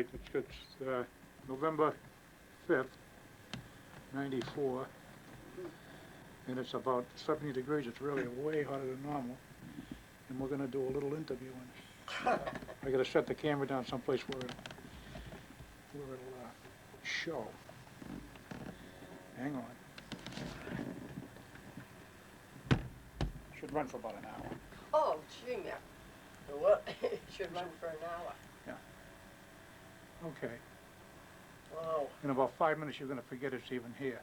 right, it's November 5th, 94, and it's about 70 degrees. It's really way hotter than normal, and we're going to do a little interviewing. I got to set the camera down someplace where it'll show. Hang on. Should run for about an hour. Oh, gee, yeah. What? It should run for an hour. Yeah. Okay. Wow. In about 5 minutes, you're going to forget it's even here.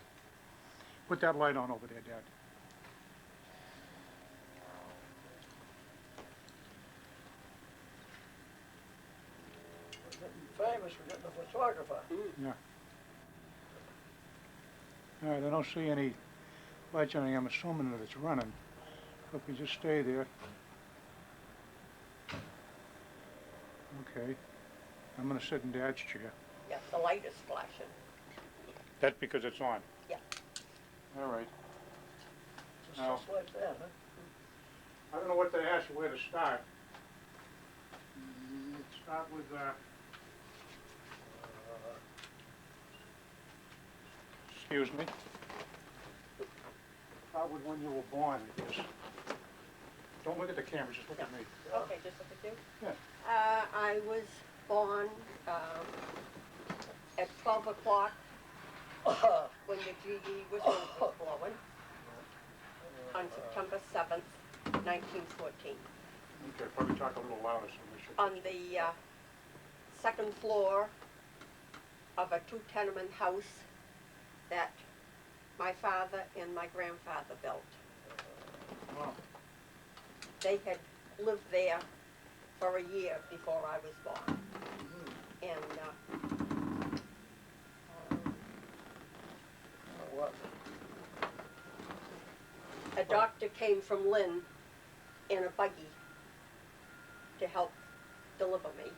Put that light on over there, Dad. We're getting famous, we're getting a photographer. Yeah. All right, I don't see any lights on. I'm assuming that it's running. Hope you just stay there. Okay. I'm going to sit in Dad's chair. Yeah, the light is flashing. That's because it's on? Yeah. All right. Just like that, huh? I don't know what to ask you, where to start. Let's start with, excuse me. Start with when you were born, I guess. Don't look at the camera, just look at me. Okay, just look at you. Yeah. I was born at 12 o'clock when the GE whistle was blowing on September 7th, 1914. Okay, probably talk a little louder so we should. On the second floor of a two-tenement house that my father and my grandfather built. Wow. They had lived there for a year before I was born. And What? a doctor came from Lynn in a buggy to help deliver me.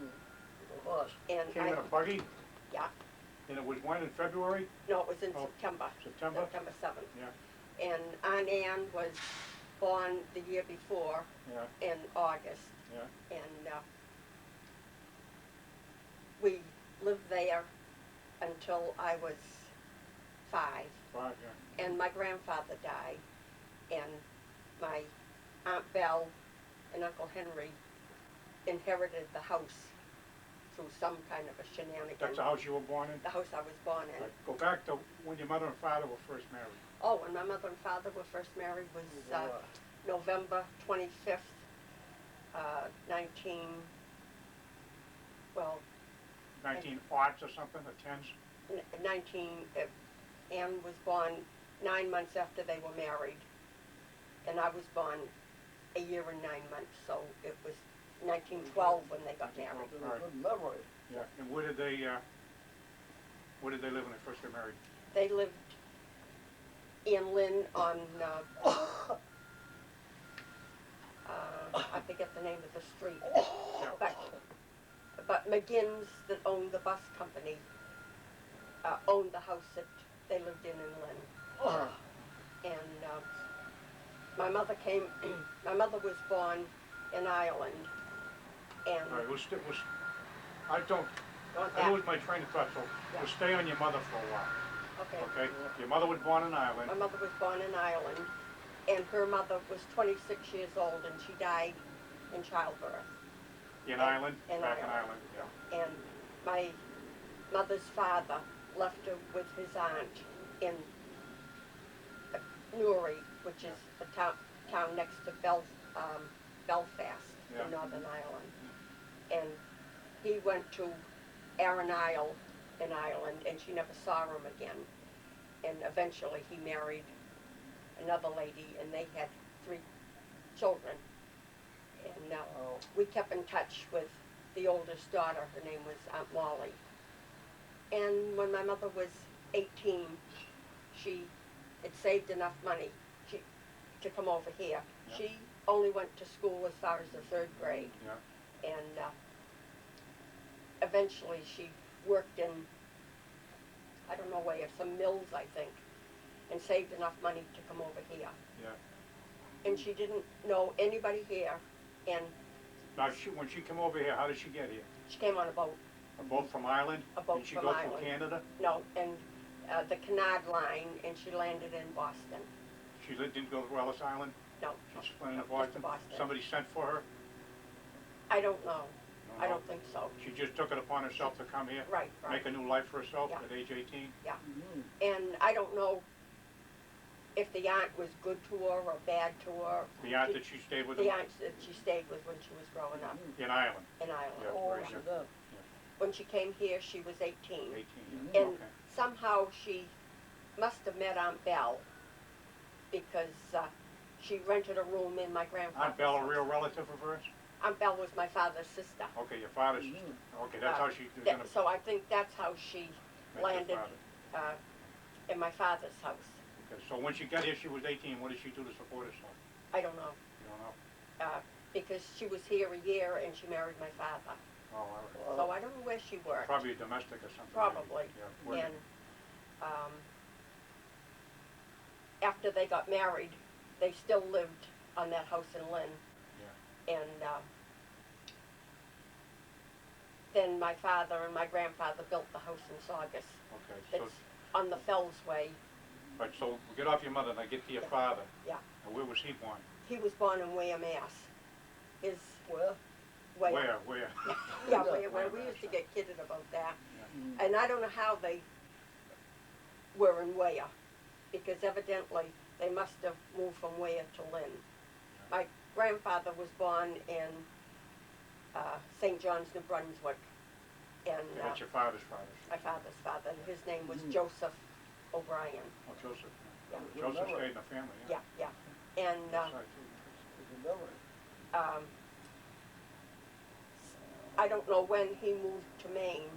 It was. And Came in a buggy, yeah, and it was when, in February? no, it was in Oh, September. September? September 7th. Yeah, And Aunt Ann was born the year before yeah, in August. yeah. And we lived there until I was 5. 5, yeah. And my grandfather died, and my Aunt Belle and Uncle Henry inherited the house through some kind of a shenanigan. That's the house you were born in? The house I was born in. Right. Go back to when your mother and father were first married. Oh, when my mother and father were first married was November 25th, 19 aughts or something, or 10s? 19, Anne was born 9 months after they were married, and I was born a year and 9 months, so it was 1912 when they got married. It was a good memory. Yeah. And where did they live when they first got married? They lived in Lynn on, I forget the name of the street, but McGinn's that owned the bus company owned the house that they lived in Lynn. And my mother my mother was born in Ireland. And All right, I lose my train of thought, so we'll stay on your mother for a while. okay. Okay? Your mother was born in My Ireland. mother was born in Ireland, and her mother was 26 years old, and she died in childbirth. In Ireland? In Back in Ireland. Ireland, yeah. And my mother's father left her with his aunt in Newry, which is a town next to Belfast in Northern Ireland. And he went to Arran Isle in Ireland, and she never saw him again. And eventually he married another lady, and they had 3 children. And we kept in touch with the oldest daughter. Her name was Aunt Molly. And when my mother was 18, she had saved enough money to come over here. Yeah. She only went to school as far as the 3rd grade. Yeah. And eventually she worked in, I don't know where, some mills, I think, and saved enough money to come over here. Yeah. And she didn't know anybody here, and Now, when she came over here, how did she get here? she came on a boat. Both from Ireland? A boat Did she from go Ireland. through Canada? No, and the Canard line, and she landed in Boston. She didn't go to Ellis Island? No, She landed in just Boston? to Boston. Somebody sent for her? I don't know. No, I no. don't think so. She just took it upon herself to come here? Right, right. Make a new life for herself Yeah. at age 18? Yeah. Mhm. And I don't know if the aunt was good to her or bad to her. The aunt that she stayed with? The aunt that she stayed with when she was growing up In Ireland? in Ireland. Yeah, How old very was she good. then? When she came here, she was 18. 18, Mhm. yeah. And Okay. somehow she must have met Aunt Belle because she rented a room in my grandfather's Aunt Belle, a house. real relative of hers? Aunt Belle was my father's sister. Okay, your father's Mhm. sister. Okay, that's how she was That- gonna so I think that's how she met your landed father. in my father's house. Okay, so when she got here, she was 18. What did she do to support herself? I don't know, You don't know? because she was here a year and she married my father. Oh, all right. So I don't know where she worked. Probably a domestic or something. Probably. Maybe. Yeah. Where- And after they got married, they still lived on that house in Lynn. Yeah. And then my father and my grandfather built the house in Saugus. Okay, so, It's on the Fells Way. right, so get off your mother and I get to your Yeah. father. Yeah. And where was he born? He was born in Wareham, Mass. His Well, Where? Yeah, where we used to get kidded about that. mhm. And I don't know how they were in Ware, because evidently they must have moved from Ware to Lynn. My grandfather was born in St. John's, New Brunswick, and That's your father's father. my father's father, and his name was Mhm. Joseph O'Brien. Oh, Joseph. Yeah. Joseph stayed in the family, yeah. Yeah, yeah. And That's right, too. Good memory. I don't know when he moved to Maine,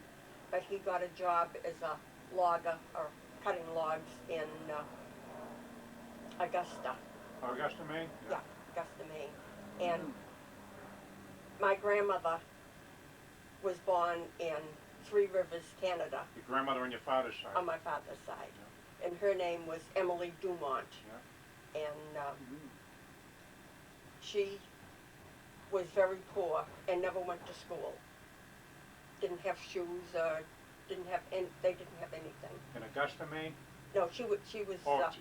but he got a job as a logger or cutting logs in Augusta. Oh, Augusta, Maine? Yeah, Augusta, Maine. And my grandmother was born in Three Rivers, Canada, Your grandmother on your father's side? on my father's side. And her name was Emily Dumont. Yeah. And Mhm. she was very poor and never went to school. Didn't have shoes or didn't have any, they didn't have anything. In Augusta, Maine? No, she was Oh,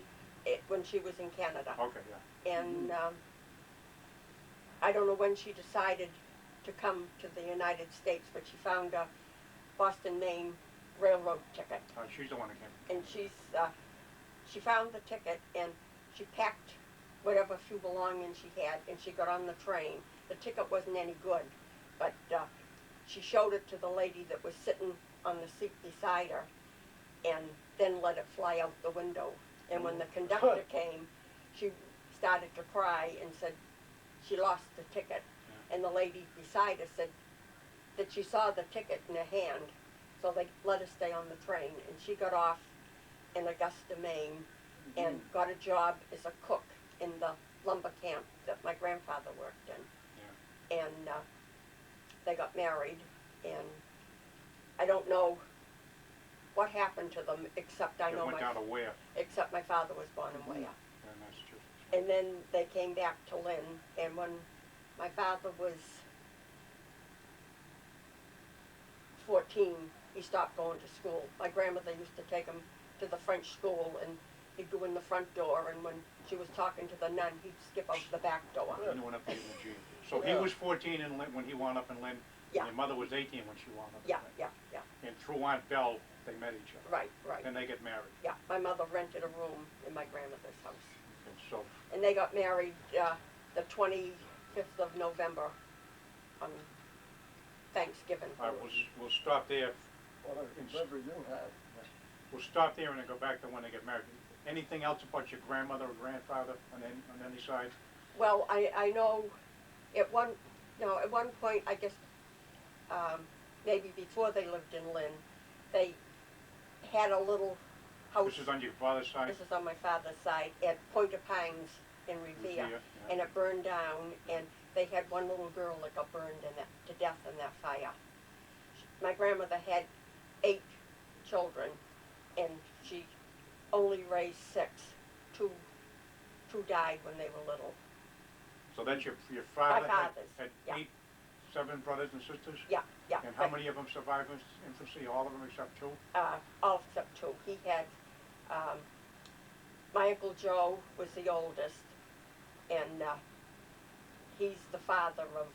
when she was in Canada. okay, yeah. And I don't know when she decided to come to the United States, but she found a Boston, Maine railroad ticket. She's the one that came. And she found the ticket and she packed whatever few belongings she had and she got on the train. The ticket wasn't any good, but she showed it to the lady that was sitting on the seat beside her and then let it fly out the window. And when the conductor came, she started to cry and said she lost the ticket. Yeah. And the lady beside her said that she saw the ticket in her hand, so they let her stay on the train. And she got off in Augusta, Maine, and got a job as a cook in the lumber camp that my grandfather worked in. Yeah. And they got married, and I don't know what happened to them, except I They know went down to Ware, except my father was born in Ware. in Massachusetts. And then they came back to Lynn, and when my father was 14, he stopped going to school. My grandmother used to take him to the French school, and he'd go in the front door, and when she was talking to the nun, he'd skip out the back door. He went up to Eugene. So he Yeah. was 14 in Lynn, when he wound up in Lynn? Yeah. And your mother was 18 when she wound up in Yeah, Lynn? yeah, yeah, And through Aunt Belle, they met each other? right, right. Then they get married? Yeah, my mother rented a room in my grandmother's house. Okay, so, And they got married the 25th of November on Thanksgiving. all right, we'll stop there. What a memory you have. We'll stop there and then go back to when they get married. Anything else about your grandmother or grandfather on any side? Well, I know at one point, I guess, maybe before they lived in Lynn, they had a little house. This is on your father's side? This is on my father's side, at Point of Pines in Revere. Yeah. And it burned down, and they had one little girl that got burned to death in that fire. My grandmother had 8 children, and she only raised 6. Two died when they were little. So that's your father My father's, had yeah. 8 7 brothers and sisters? Yeah, yeah. And how but, many of them survived infancy? All of them except 2? all except 2. He had, my Uncle Joe was the oldest, and he's the father of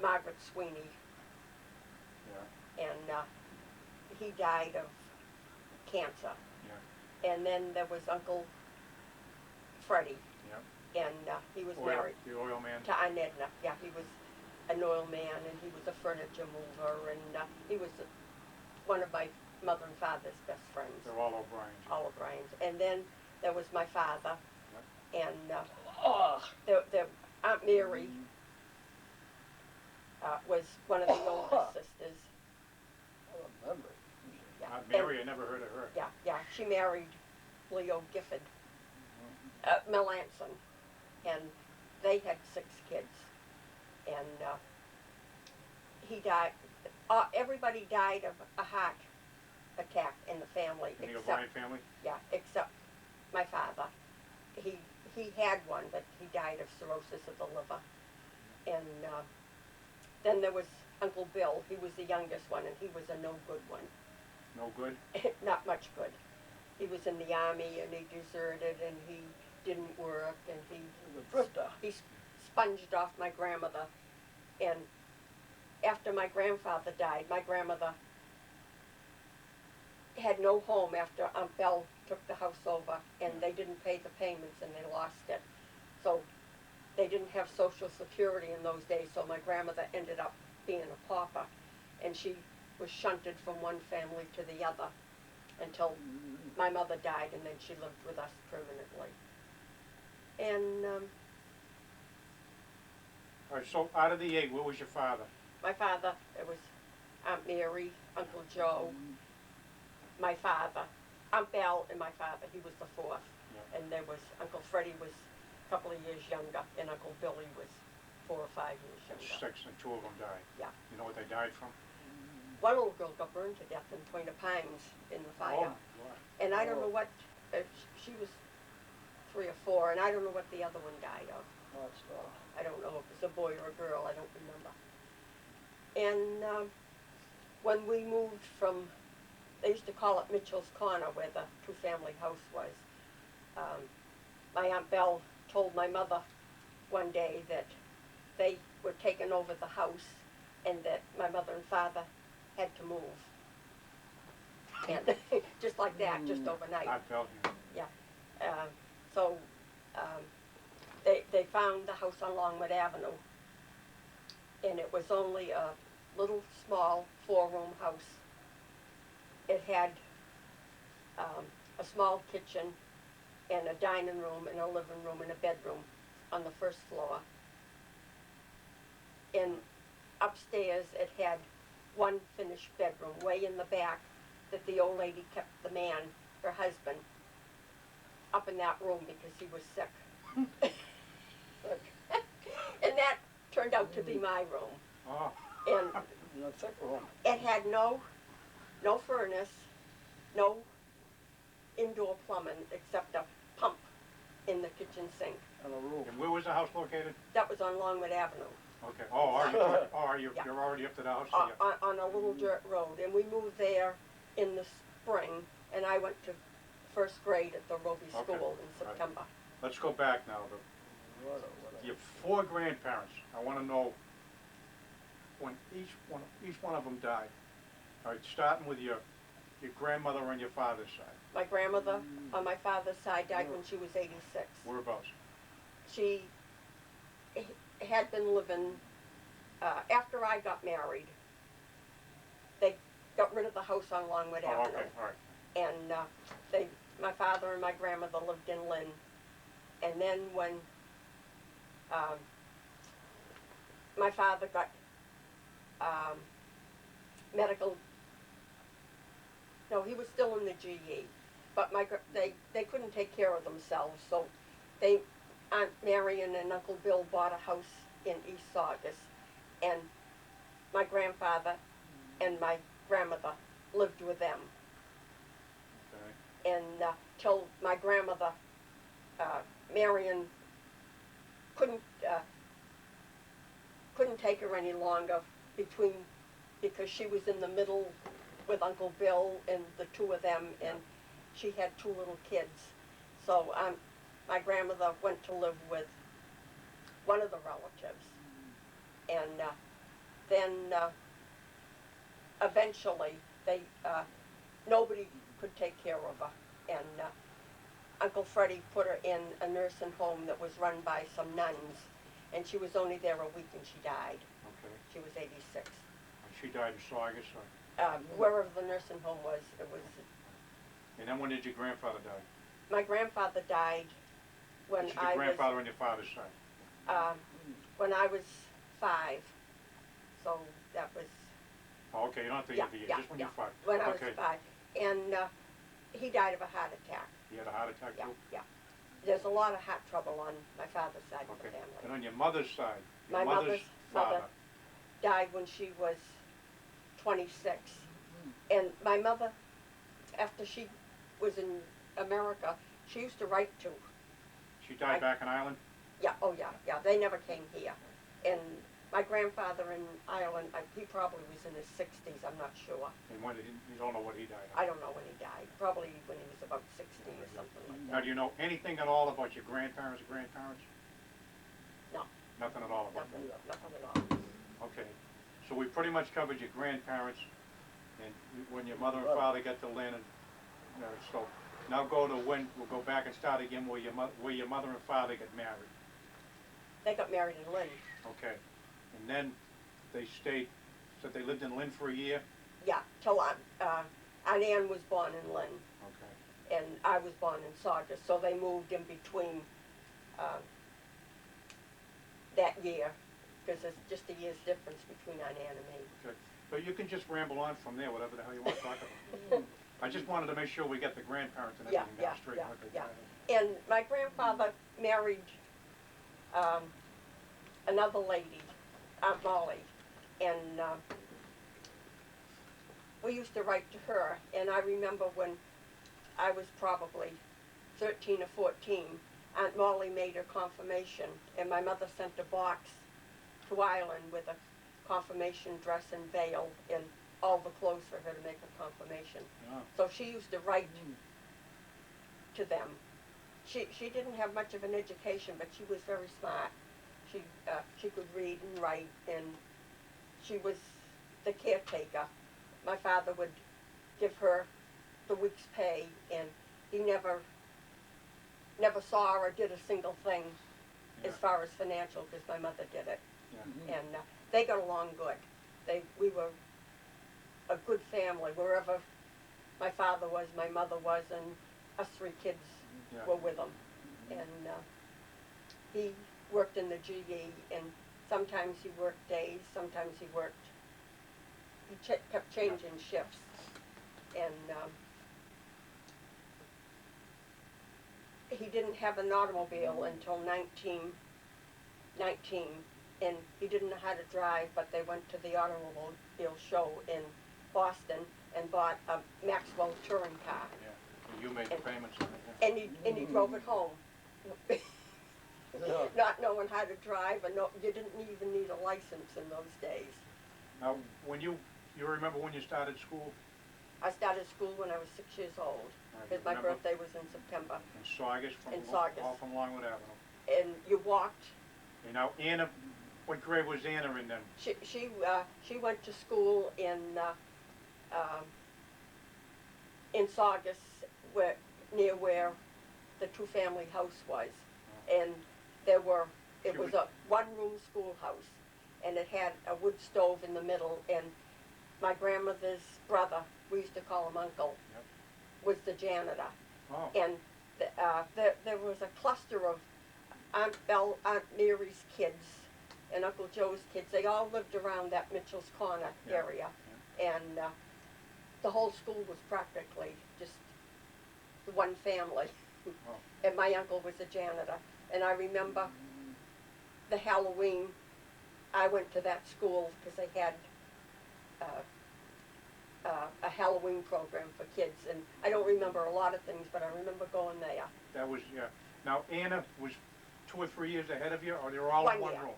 Margaret Sweeney, Yeah, and he died of cancer. yeah, And then there was Uncle Freddie, yeah. and he was Oil, married the oil man? to Aunt Edna. Yeah, he was an oil man, and he was a furniture mover, and he was one of my mother and father's best friends. They're all O'Briens. All O'Briens. And then there was my father, and Oh, the Aunt Mary was one of the oldest sisters. I remember. Yeah. Aunt Mary, I never heard of her. Yeah, yeah. She married Leo Gifford, Melanson, and they had 6 kids. And he died. Everybody died of a heart attack in the family, In the except O'Brien family? yeah, except my father. He had one, but he died of cirrhosis of the liver. And then there was Uncle Bill. He was the youngest one, and he was a no good one. No good? Not much good. He was in the army, and he deserted, and he didn't work, and he sponged off my grandmother. And after my grandfather died, my grandmother had no home after Aunt Belle took the house over, and they didn't pay the payments, and they lost it. So they didn't have Social Security in those days, so my grandmother ended up being a pauper, and she was shunted from one family to the other until my mother died, and then she lived with us permanently. And All right, so out of the 8, what was your father? my father, it was Aunt Mary, Uncle Joe, my father, Aunt Belle, and my father. He was the 4th. Yeah. And there was Uncle Freddie was a couple of years younger, and Uncle Billy was 4 or 5 years younger. 6, and 2 of them died. Yeah. You know what they died from? One little girl got burned to death in Point of Pines in the fire. Oh, my God. And I don't know what, she was 3 or 4, and I don't know what the other one died of. I don't know if it was a boy or a girl, I don't remember. And when we moved from, they used to call it Mitchell's Corner, where the 2-family house was, my Aunt Belle told my mother one day that they were taking over the house and that my mother and father had to move. And just like that, just overnight. I felt him. So they found the house on Longwood Avenue, and it was only a little small 4-room house. It had a small kitchen and a dining room and a living room and a bedroom on the 1st floor. And upstairs it had one finished bedroom way in the back that the old lady kept the man, her husband, up in that room because he was sick. And that turned out to be my room. Oh. And it had no furnace, no indoor plumbing except a pump in the kitchen sink. On a roof. And where was the house located? That was on Longwood Avenue. Okay. Yeah. You're already up to the house? On a little dirt road. And we moved there in the spring, and I went to 1st grade at the Roby School in September. Let's go back now. Your 4 grandparents, I want to know when each one of them died. All right, starting with your grandmother on your father's side. My grandmother on my father's side died when she was 86. Whereabouts? She had been living, after I got married, they got rid of the house on Longwood Avenue. Okay, all right. And my father and my grandmother lived in Lynn. And then when my father got medical, no, he was still in the GE, but they couldn't take care of themselves, so Aunt Marion and Uncle Bill bought a house in East Saugus, and my grandfather and my grandmother lived with them. Okay. And till my grandmother, Marion, couldn't couldn't take her any longer because she was in the middle with Uncle Bill and the two of them, and she had two little kids. So my grandmother went to live with one of the relatives, and then eventually nobody could take care of her, and Uncle Freddie put her in a nursing home that was run by some nuns, and she was only there a week and she died. Okay. She was 86. And she died in Saugus, or? Wherever the nursing home was, it was. And then when did your grandfather die? My grandfather died when This is your grandfather on your father's side? When I was 5. So that was. Oh, okay, you don't have to give the year, just when you're 5. When I was Okay. 5. And he died of a heart attack. He had a heart attack too? Yeah. There's a lot of heart trouble on my father's side of the Okay. And family. on your mother's side, My your mother's mother father, died when she was 26. And my mother, after she was in America, she used to write to. she died back in Ireland? Yeah, oh yeah, they never came here. And my grandfather in Ireland, he probably was in his 60s, I'm not sure. And when did you don't know what he died of? I don't know when he died, probably when he was about 60 or something like Now, that. do you know anything at all about your grandparents' grandparents? No. Nothing at all about them? Nothing at all. Okay. So we pretty much covered your grandparents, and when your mother and father got to Lynn, and so now we'll go back and start again where your mother and father got married. They got married in Lynn. Okay. And then they stayed, so they lived in Lynn for a year? Yeah, till Aunt Ann was born in Lynn, Okay. and I was born in Saugus, so they moved in between that year, because there's just a year's difference between Aunt Ann and me. Okay. But you can just ramble on from there, whatever the hell you want to talk about. I just wanted to make sure we get the grandparents and everything down straight. What they died. And my grandfather married another lady, Aunt Molly, and we used to write to her, and I remember when I was probably 13 or 14, Aunt Molly made her confirmation, and my mother sent a box to Ireland with a confirmation dress and veil and all the clothes for her to make a confirmation. Oh. So she used to write to them. She didn't have much of an education, but she was very smart. She could read and write, and she was the caretaker. My father would give her the week's pay, and he never saw or did a single thing as far as financial, because my mother did it. Yeah. And they got along good. We were a good family. Wherever my father was, my mother was, and us 3 kids were with him. And he worked in the GE, and sometimes he worked days, sometimes he kept changing shifts. And he didn't have an automobile until 1919, and he didn't know how to drive, but they went to the automobile show in Boston and bought a Maxwell touring car. Yeah. And you made the payments on it. And he drove it home. Not knowing how to drive, and you didn't even need a license in those days. Now, when you remember when you started school? I started school when I was 6 years old, because my birthday was in September. In Saugus? All from Longwood Avenue. And you walked. And now Anna, what grade was Anna in then? She went to school in Saugus, near where the 2-family house was, and it was a 1-room schoolhouse, and it had a wood stove in the middle, and my grandmother's brother, we used to call him Uncle, was the janitor. Oh. And there was a cluster of Aunt Mary's kids and Uncle Joe's kids. They all lived around that Mitchell's Corner area. Yeah. And the whole school was practically just one family. Oh. And my uncle was a janitor. And I remember the Halloween, I went to that school because they had a Halloween program for kids. And I don't remember a lot of things, but I remember going there. That was, yeah. Now, Anna was 2 or 3 years ahead of you, or they were all in one room?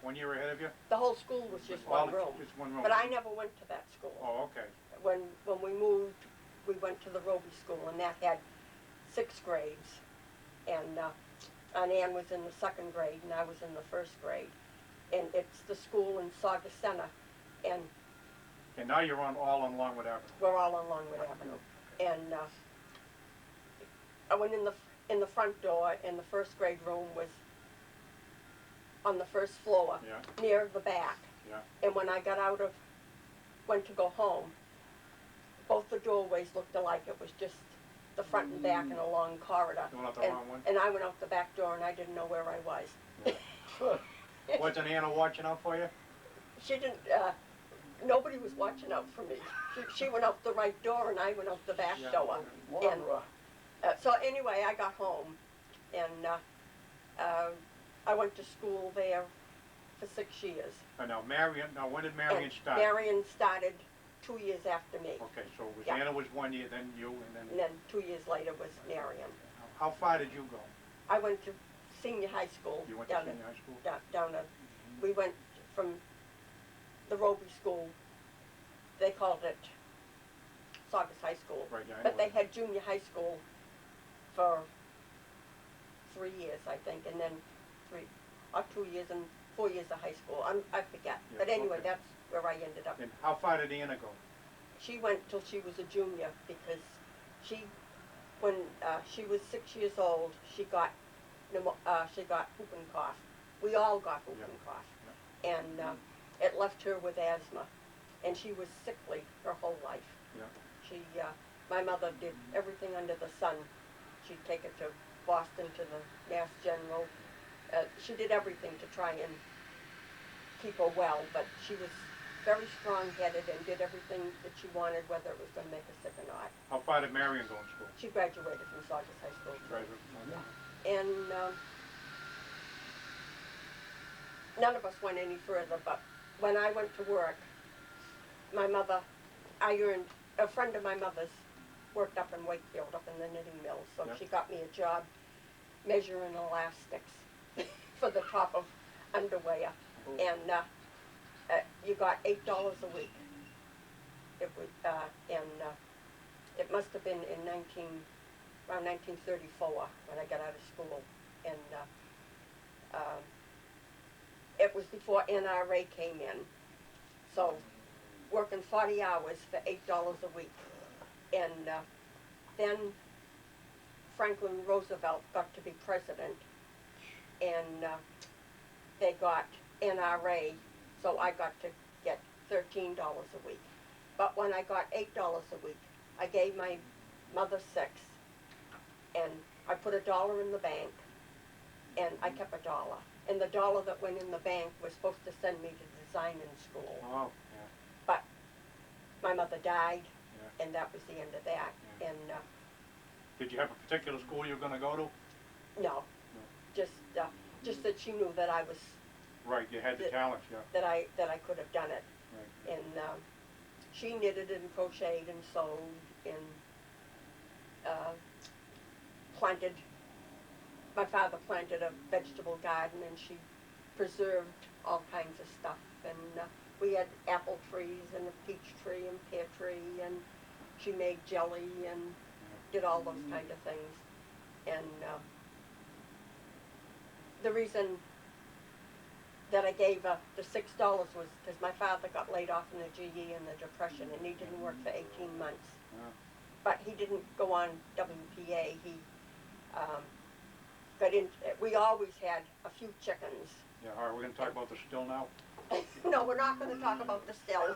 1 year ahead of you? The whole school was just All one room. Just one room. But I never went to that school. Oh, okay. When we moved, we went to the Roby School, and that had 6 grades. And Ann was in the 2nd grade, and I was in the 1st grade. And it's the school in Saugus Center, and And now you're all on Longwood Avenue. we're all on Longwood Avenue. And I went in the front door, and the 1st grade room was on the 1st floor, Yeah, near the back. yeah. And when I went to go home, both the doorways looked alike. It was just the front and back in a long corridor. You went out the And, wrong one? and I went out the back door, and I didn't know where I was. Wasn't Anna watching out for you? She didn't, nobody was watching out for me. She went out the right door, and I went out the back Yeah. door. Wanderer. So anyway, I got home, and I went to school there for 6 years. I know, Marion, now when did Marion And start? Marion started 2 years after me. Okay, so it was Yeah. Anna was 1 year, then you, and And then, then 2 years later was Marion. how far did you go? I went to senior high school. You went to senior high school? Down to, we went from the Roby School, they called it Saugus High School. Right, yeah, I But know they that. had junior high school for 3 years, I think, and then 2 years and 4 years of high school. I forget. Yeah, But anyway, okay. that's where I ended up. And how far did Anna go? She went till she was a junior because when she was 6 years old, she got whooping cough. We all got whooping cough, and it left her with asthma, and she was sickly her whole life. Yeah. My mother did everything under the sun. She'd take her to Boston to the Mass General. She did everything to try and keep her well, but she was very strong-headed and did everything that she wanted, whether it was going to make her sick or not. How far did Marion go in school? She graduated from Saugus High School. Graduated. And none of us went any further, but when I went to work, a friend of my mother's worked up in Wakefield, up in the knitting mill, so Yep. she got me a job measuring elastics for the top of underwear, and you got $8 a week. It was, it must have been in around 1934 when I got out of school, and it was before NRA came in, so working 40 hours for $8 a week, and then Franklin Roosevelt got to be president, and they got NRA, so I got to get $13 a week. But when I got $8 a week, I gave my mother 6, and I put $1 in the bank, and I kept $1. And the $1 that went in the bank was supposed to send me to designing school. Oh, But my mother died, yeah. and that was the end of that. Yeah. And Did you have a particular school you were gonna go to? no, just that she knew that I was Right, you had the talent, yeah. that I could have done it. Right. And she knitted and crocheted and sewed and planted. My father planted a vegetable garden, and she preserved all kinds of stuff. And we had apple trees and a peach tree and pear tree, and she made jelly and did all those kind of things. And the reason that I gave her the $6 was because my father got laid off in the GE in the Depression, and he didn't work for 18 months. Yeah. But he didn't go on WPA. He got in. We always had a few chickens. Yeah, all right, we're gonna talk about the still now? No, we're not going to talk about the still.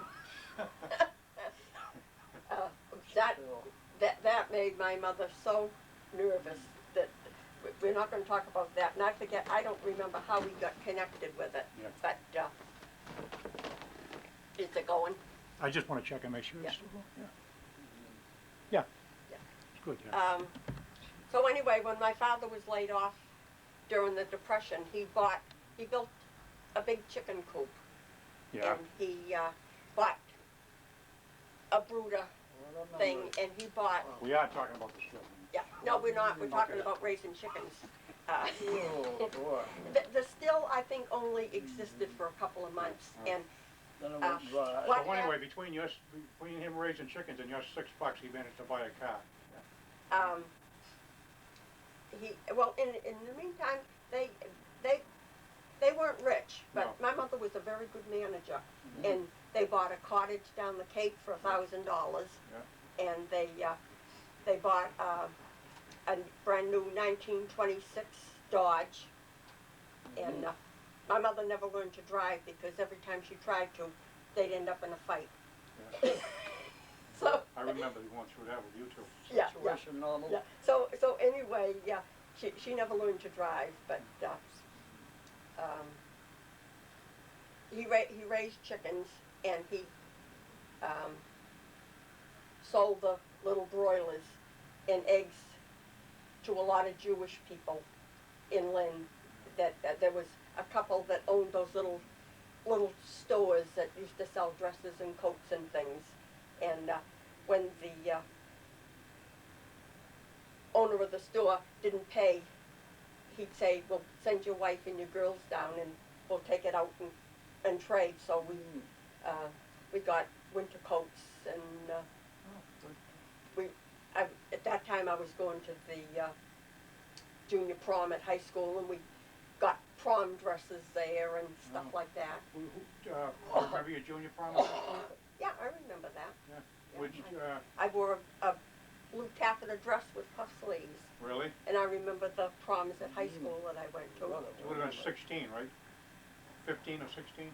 That made my mother so nervous that we're not going to talk about that. And I don't remember how we got connected with it. Yeah. But is it going? I just wanna check and make sure Yeah. it's still going, yeah. Yeah. Yeah. It's good, yeah. So anyway, when my father was laid off during the Depression, he built a big chicken coop. Yeah, And he bought a brooder thing, and he bought, we are talking about the still. yeah, no, we're not, we're talking Okay. about raising chickens. Oh, boy. The still, I think, only existed for a couple of months, and Then it went dry. what So anyway, between him raising chickens and your $6, he managed to buy a car. well, in the meantime, they they weren't rich, but No. my mother was a very good manager, and they bought a cottage down the Cape for $1,000, and they bought a brand new 1926 Dodge, and my mother never learned to drive because every time she tried to, they'd end up in a fight. Yeah. So I remember going through that with you too. yeah, Situation normal. yeah. So anyway, yeah, she never learned to drive, but he raised chickens, and he sold the little broilers and eggs to a lot of Jewish people in Lynn. That there was a couple that owned those little stores that used to sell dresses and coats and things. And when the owner of the store didn't pay, he'd say, "Well, send your wife and your girls down, and we'll take it out and trade." So we got winter coats, and at that time I was going to the junior prom at high school, and we got prom dresses there and stuff like that. Remember your junior prom? Yeah, I remember that. Yeah. Yeah. Would you, I wore a blue taffeta dress with puff sleeves, really? and I remember the proms at high school that I went to. You would have been 16, right? 15 or 16?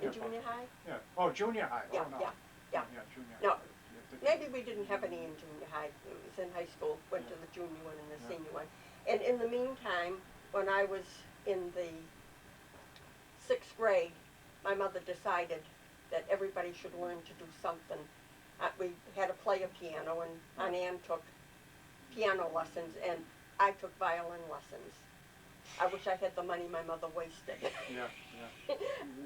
In junior high? Yeah. Oh, junior high. Yeah, Oh, no. yeah, yeah. Yeah, junior high. No, Yeah, maybe we didn't have any in junior high. It was in high school. Went to the junior one and the Yeah. senior one. And in the meantime, when I was in the 6th grade, my mother decided that everybody should learn to do something. We had to play a piano, and Aunt Ann took piano lessons, and I took violin lessons. I wish I had the money my mother wasted. Yeah,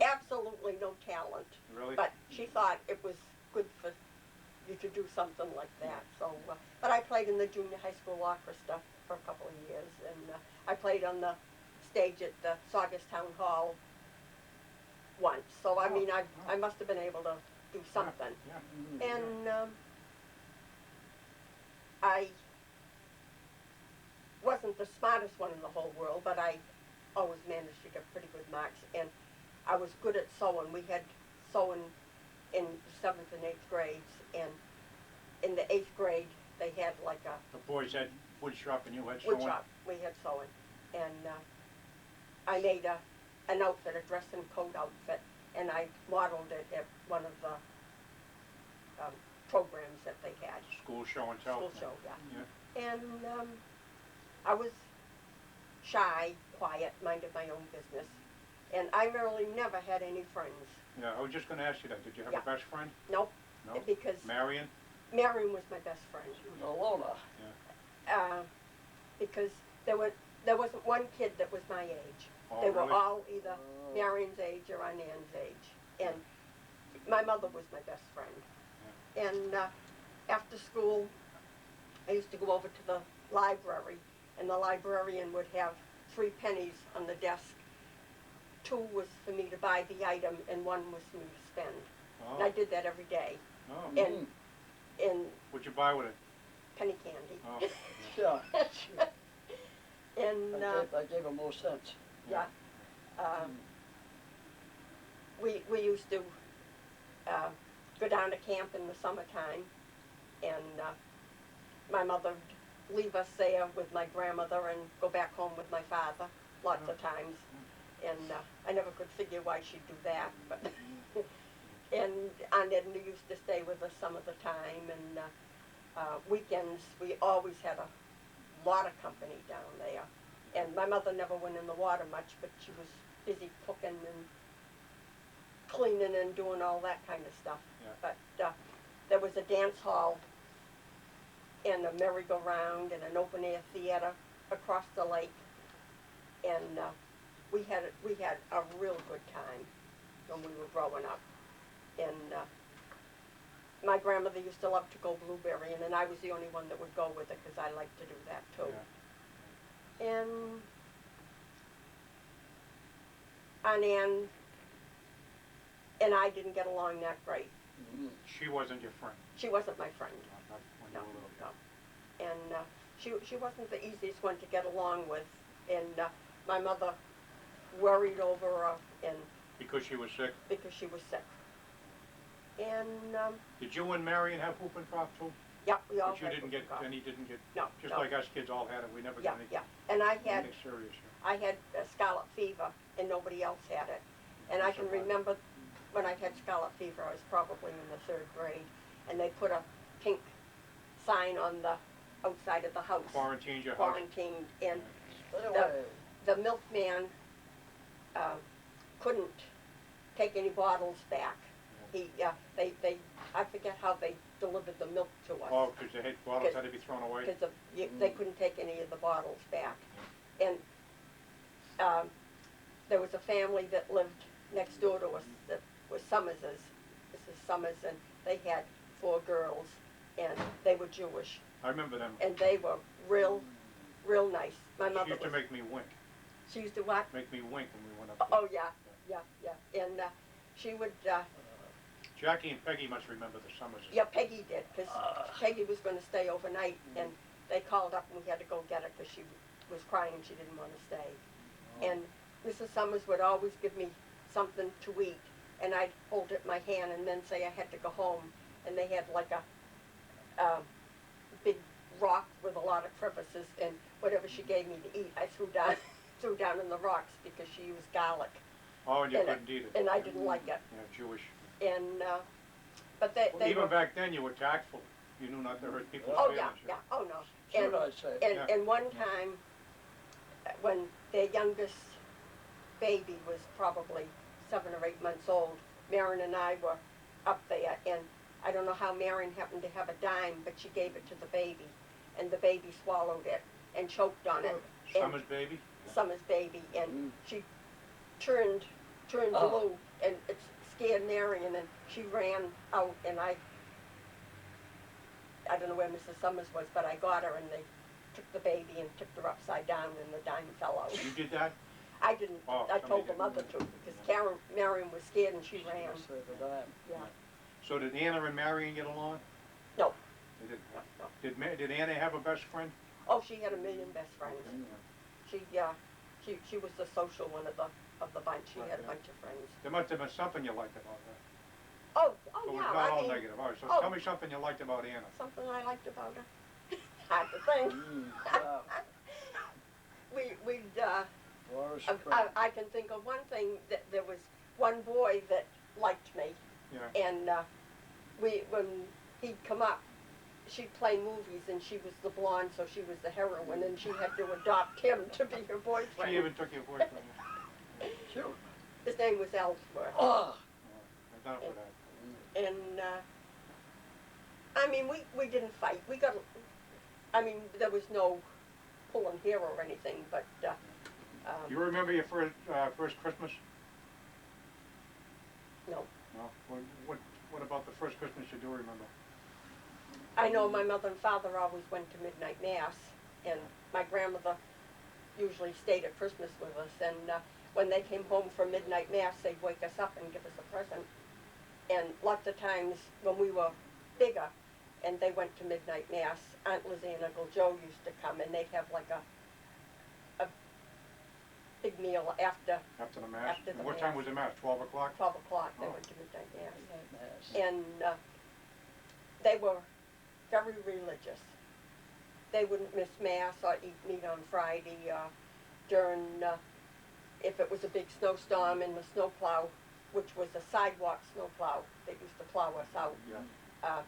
Absolutely no talent. Really? But she thought it was good for you to do something like that. So, but I played in the junior high school orchestra for a couple of years, and I played on the stage at the Saugus Town Hall once. So I mean, I must have been able to do something. Yeah. And I wasn't the smartest one in the whole world, but I always managed to get pretty good marks, and I was good at sewing. We had sewing in the 7th and 8th grades, and in the 8th grade they had like a The boys had wood shop and you had wood sewing? shop. We had sewing, and I made an outfit, a dress and coat outfit, and I modeled it at one of the programs that they had. School show and tell? School show, yeah. Yeah. And I was shy, quiet, minded my own business, and I really never had any friends. Yeah, I was just going to ask you that. Did you have Yeah. a best friend? Nope, No? because Marion? Marion was my best friend. She was a loner. Because there wasn't one kid that was my age. Oh, They were really? all either Marion's age or Aunt Ann's age, and my mother was my best friend. And after school, I used to go over to the library, and the librarian would have 3 pennies on the desk. 2 was for me to buy the item, and 1 was for me to spend. And I Oh. did that every day. Oh. And What'd you buy with it? penny candy. Oh. Yeah. And I gave her more sense. yeah, we used to go down to camp in the summertime, and my mother would leave us there with my grandmother and go back home with my father lots of times. And I never could figure why she'd do that, but and Aunt Edna used to stay with us some of the time, and weekends we always had a lot of company down there. And my mother never went in the water much, but she was busy cooking and cleaning and doing all that kind of stuff. Yeah. But there was a dance hall and a merry-go-round and an open-air theater across the lake, and we had a real good time when we were growing up. And my grandmother used to love to go blueberrying, and I was the only one that would go with her because I liked to do that too. Yeah. And Aunt Ann and I didn't get along that great. She wasn't your friend? She wasn't my friend. Not when No, you were little. no. And she wasn't the easiest one to get along with. And my mother worried over her and Because she was sick? because she was sick. And Did you and Marion have whooping cough too? yeah, we all But you had didn't get, whooping cough. and he didn't get, No, just no. like us kids all had it, we never Yeah, got any, yeah. And I had anything serious. scarlet fever, and nobody else had it. And I can remember when I had scarlet fever, I was probably in the 3rd grade, and they put a pink sign on the outside of the house. Quarantined your house? Quarantined, and Anyway, the milkman couldn't take any bottles back. He, I forget how they delivered the milk to us. Oh, because the bottles had to be thrown away? Because they couldn't take any of the bottles back. And there was a family that lived next door to us that was Summerses, Mrs. Summers, and they had 4 girls, and they were Jewish, I remember them. and they were real nice. My mother She used to make me wink, she used to what? make me wink when we went up. Oh, yeah, and she would, Jackie and Peggy must remember the Summers. yeah, Peggy did, because Peggy was going to stay overnight, and they called up and we had to go get her because she was crying and she didn't want to stay. And Mrs. Summers would always give me something to eat, and I'd hold it in my hand and then say I had to go home, and they had like a big rock with a lot of crevices, and whatever she gave me to eat, I threw down in the rocks because she used garlic, Oh, and you and couldn't eat it? and I didn't like it. Yeah, Jewish. And but they Even were, back then, you were tactful. You knew not to hurt people's oh feelings. yeah, oh no. should I say? And one time, when their youngest baby was probably 7 or 8 months old, Marion and I were up there, and I don't know how Marion happened to have a dime, but she gave it to the baby, and the baby swallowed it and choked on it. And Summer's baby? Summer's baby, and she turned Oh. blue, and it scared Marion, and she ran out, and I don't know where Mrs. Summers was, but I got her, and they took the baby and tipped her upside down, and the dime fell out. You did that? I didn't, Oh, I somebody told the did. mother to, because Marion was scared and she ran, Say the dime. yeah. So did Anna and Marion get along? No. They didn't. No. Did Anna have a best friend? Oh, she had a million best friends. She was the social one of the bunch. She had a bunch of friends. There must have been something you liked about her. Oh, So it's yeah, not I all mean, negative. All right, so oh. tell me something you liked about Anna. something I liked about her. Hard to think. Yeah. We'd, Boris I can think of one thing, that there was one boy that liked me, Yeah. and when he'd come up, she'd play movies, and she was the blonde, so she was the heroine, and she had to adopt him to be her boyfriend. She even took your boyfriend. Cute. His name was Ellsworth, Oh. I've done it with that. and I mean, we didn't fight. We got, I mean, there was no pulling hair or anything, but You remember your first Christmas? no. No. What about the first Christmas you do remember? I know my mother and father always went to midnight mass, and my grandmother usually stayed at Christmas with us, and when they came home from midnight mass, they'd wake us up and give us a present. And lots of times when we were bigger and they went to midnight mass, Aunt Lizzie and Uncle Joe used to come, and they'd have like a big meal after After the mass? After the What mass. time was the mass? 12 o'clock? 12 o'clock. They Oh. went to midnight mass. Mass. And they were very religious. They wouldn't miss mass or eat meat on Friday. During, if it was a big snowstorm and the snowplow, which was a sidewalk snowplow that used to plow us out, Yeah.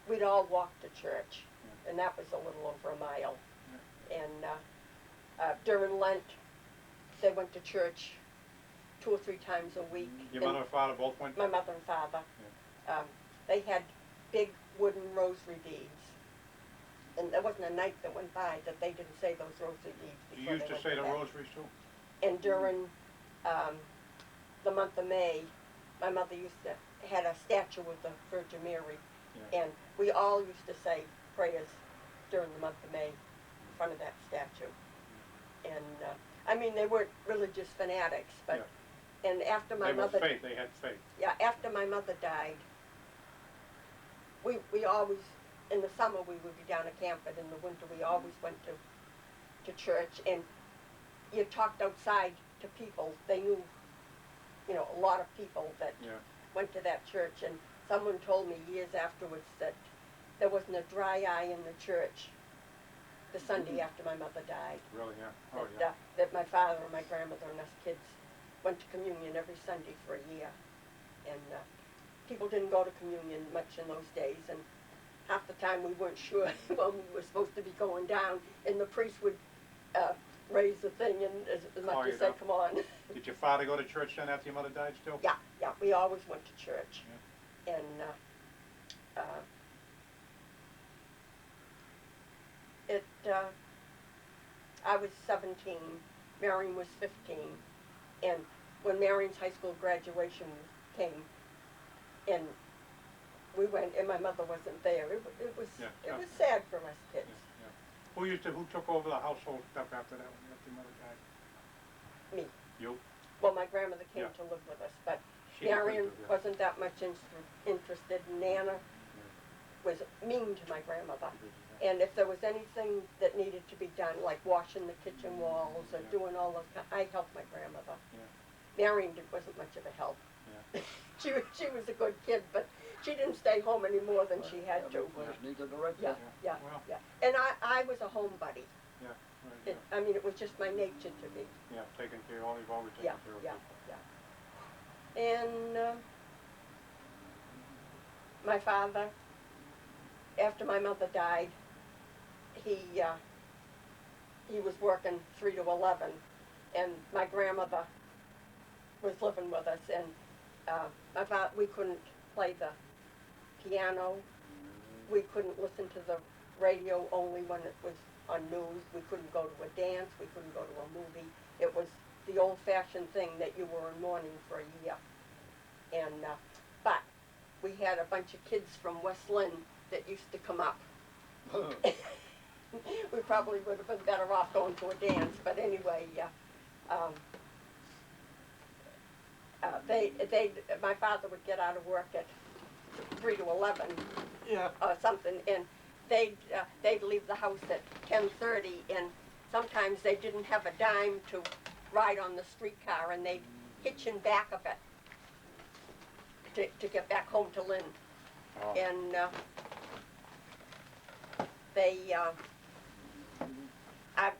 we'd all walk to church, and that was a little over a mile. And during Lent, they went to church 2 or 3 times a week. Your And mother and father both went? my mother and father. They had big wooden rosary beads, and there wasn't a night that went by that they didn't say those rosary beads. You before used they to went say the bed. rosaries too? And during the month of May, my mother used to had a statue of the Virgin Mary, Yeah. and we all used to say prayers during the month of May in front of that statue. And, I mean, they weren't religious fanatics, but, and after my They were mother, faith, they had faith. yeah, after my mother died, we always, in the summer we would be down at camp, but in the winter we always went to church, and you talked outside to people. They knew, you know, a lot of people that went to that church, and someone told me years afterwards that there wasn't a dry eye in the church the Sunday after my mother died. Really, yeah. Oh, That, that my father and my grandmother and us kids went to communion every Sunday for a year. And people didn't go to communion much in those days, and half the time we weren't sure when we were supposed to be going down, and the priest would raise the thing and as much as say, come on. Did your father go to church then after your mother died still? Yeah, we always went to church. Yeah. And I was 17, Marion was 15, and when Marion's high school graduation came, and we went, and my mother wasn't there, it was sad for us kids. Who took over the household stuff after that, after your mother died? Me. You? Well, my grandmother came to live with us, but Marion wasn't that much interested. Nana was mean to my grandmother. And if there was anything that needed to be done, like washing the kitchen walls or doing all those, I helped my grandmother. Marion wasn't much of a help. She was a good kid, but she didn't stay home any more than she had to. Yeah. And I was a homebody. I mean, it was just my nature to be. Yeah, taking care, you've always taken care of people. And my father, after my mother died, he was working 3 to 11, and my grandmother was living with us, and my father, we couldn't play the piano, we couldn't listen to the radio only when it was on news, we couldn't go to a dance, we couldn't go to a movie. It was the old-fashioned thing that you were in mourning for a year. And but we had a bunch of kids from West Lynn that used to come up. We probably would have been better off going to a dance, but anyway, my father would get out of work at 3 to 11, or something, and they'd leave the house at 10:30, and sometimes they didn't have a dime to ride on the streetcar, and they'd hitch in back of it to get back home to Lynn. Oh. And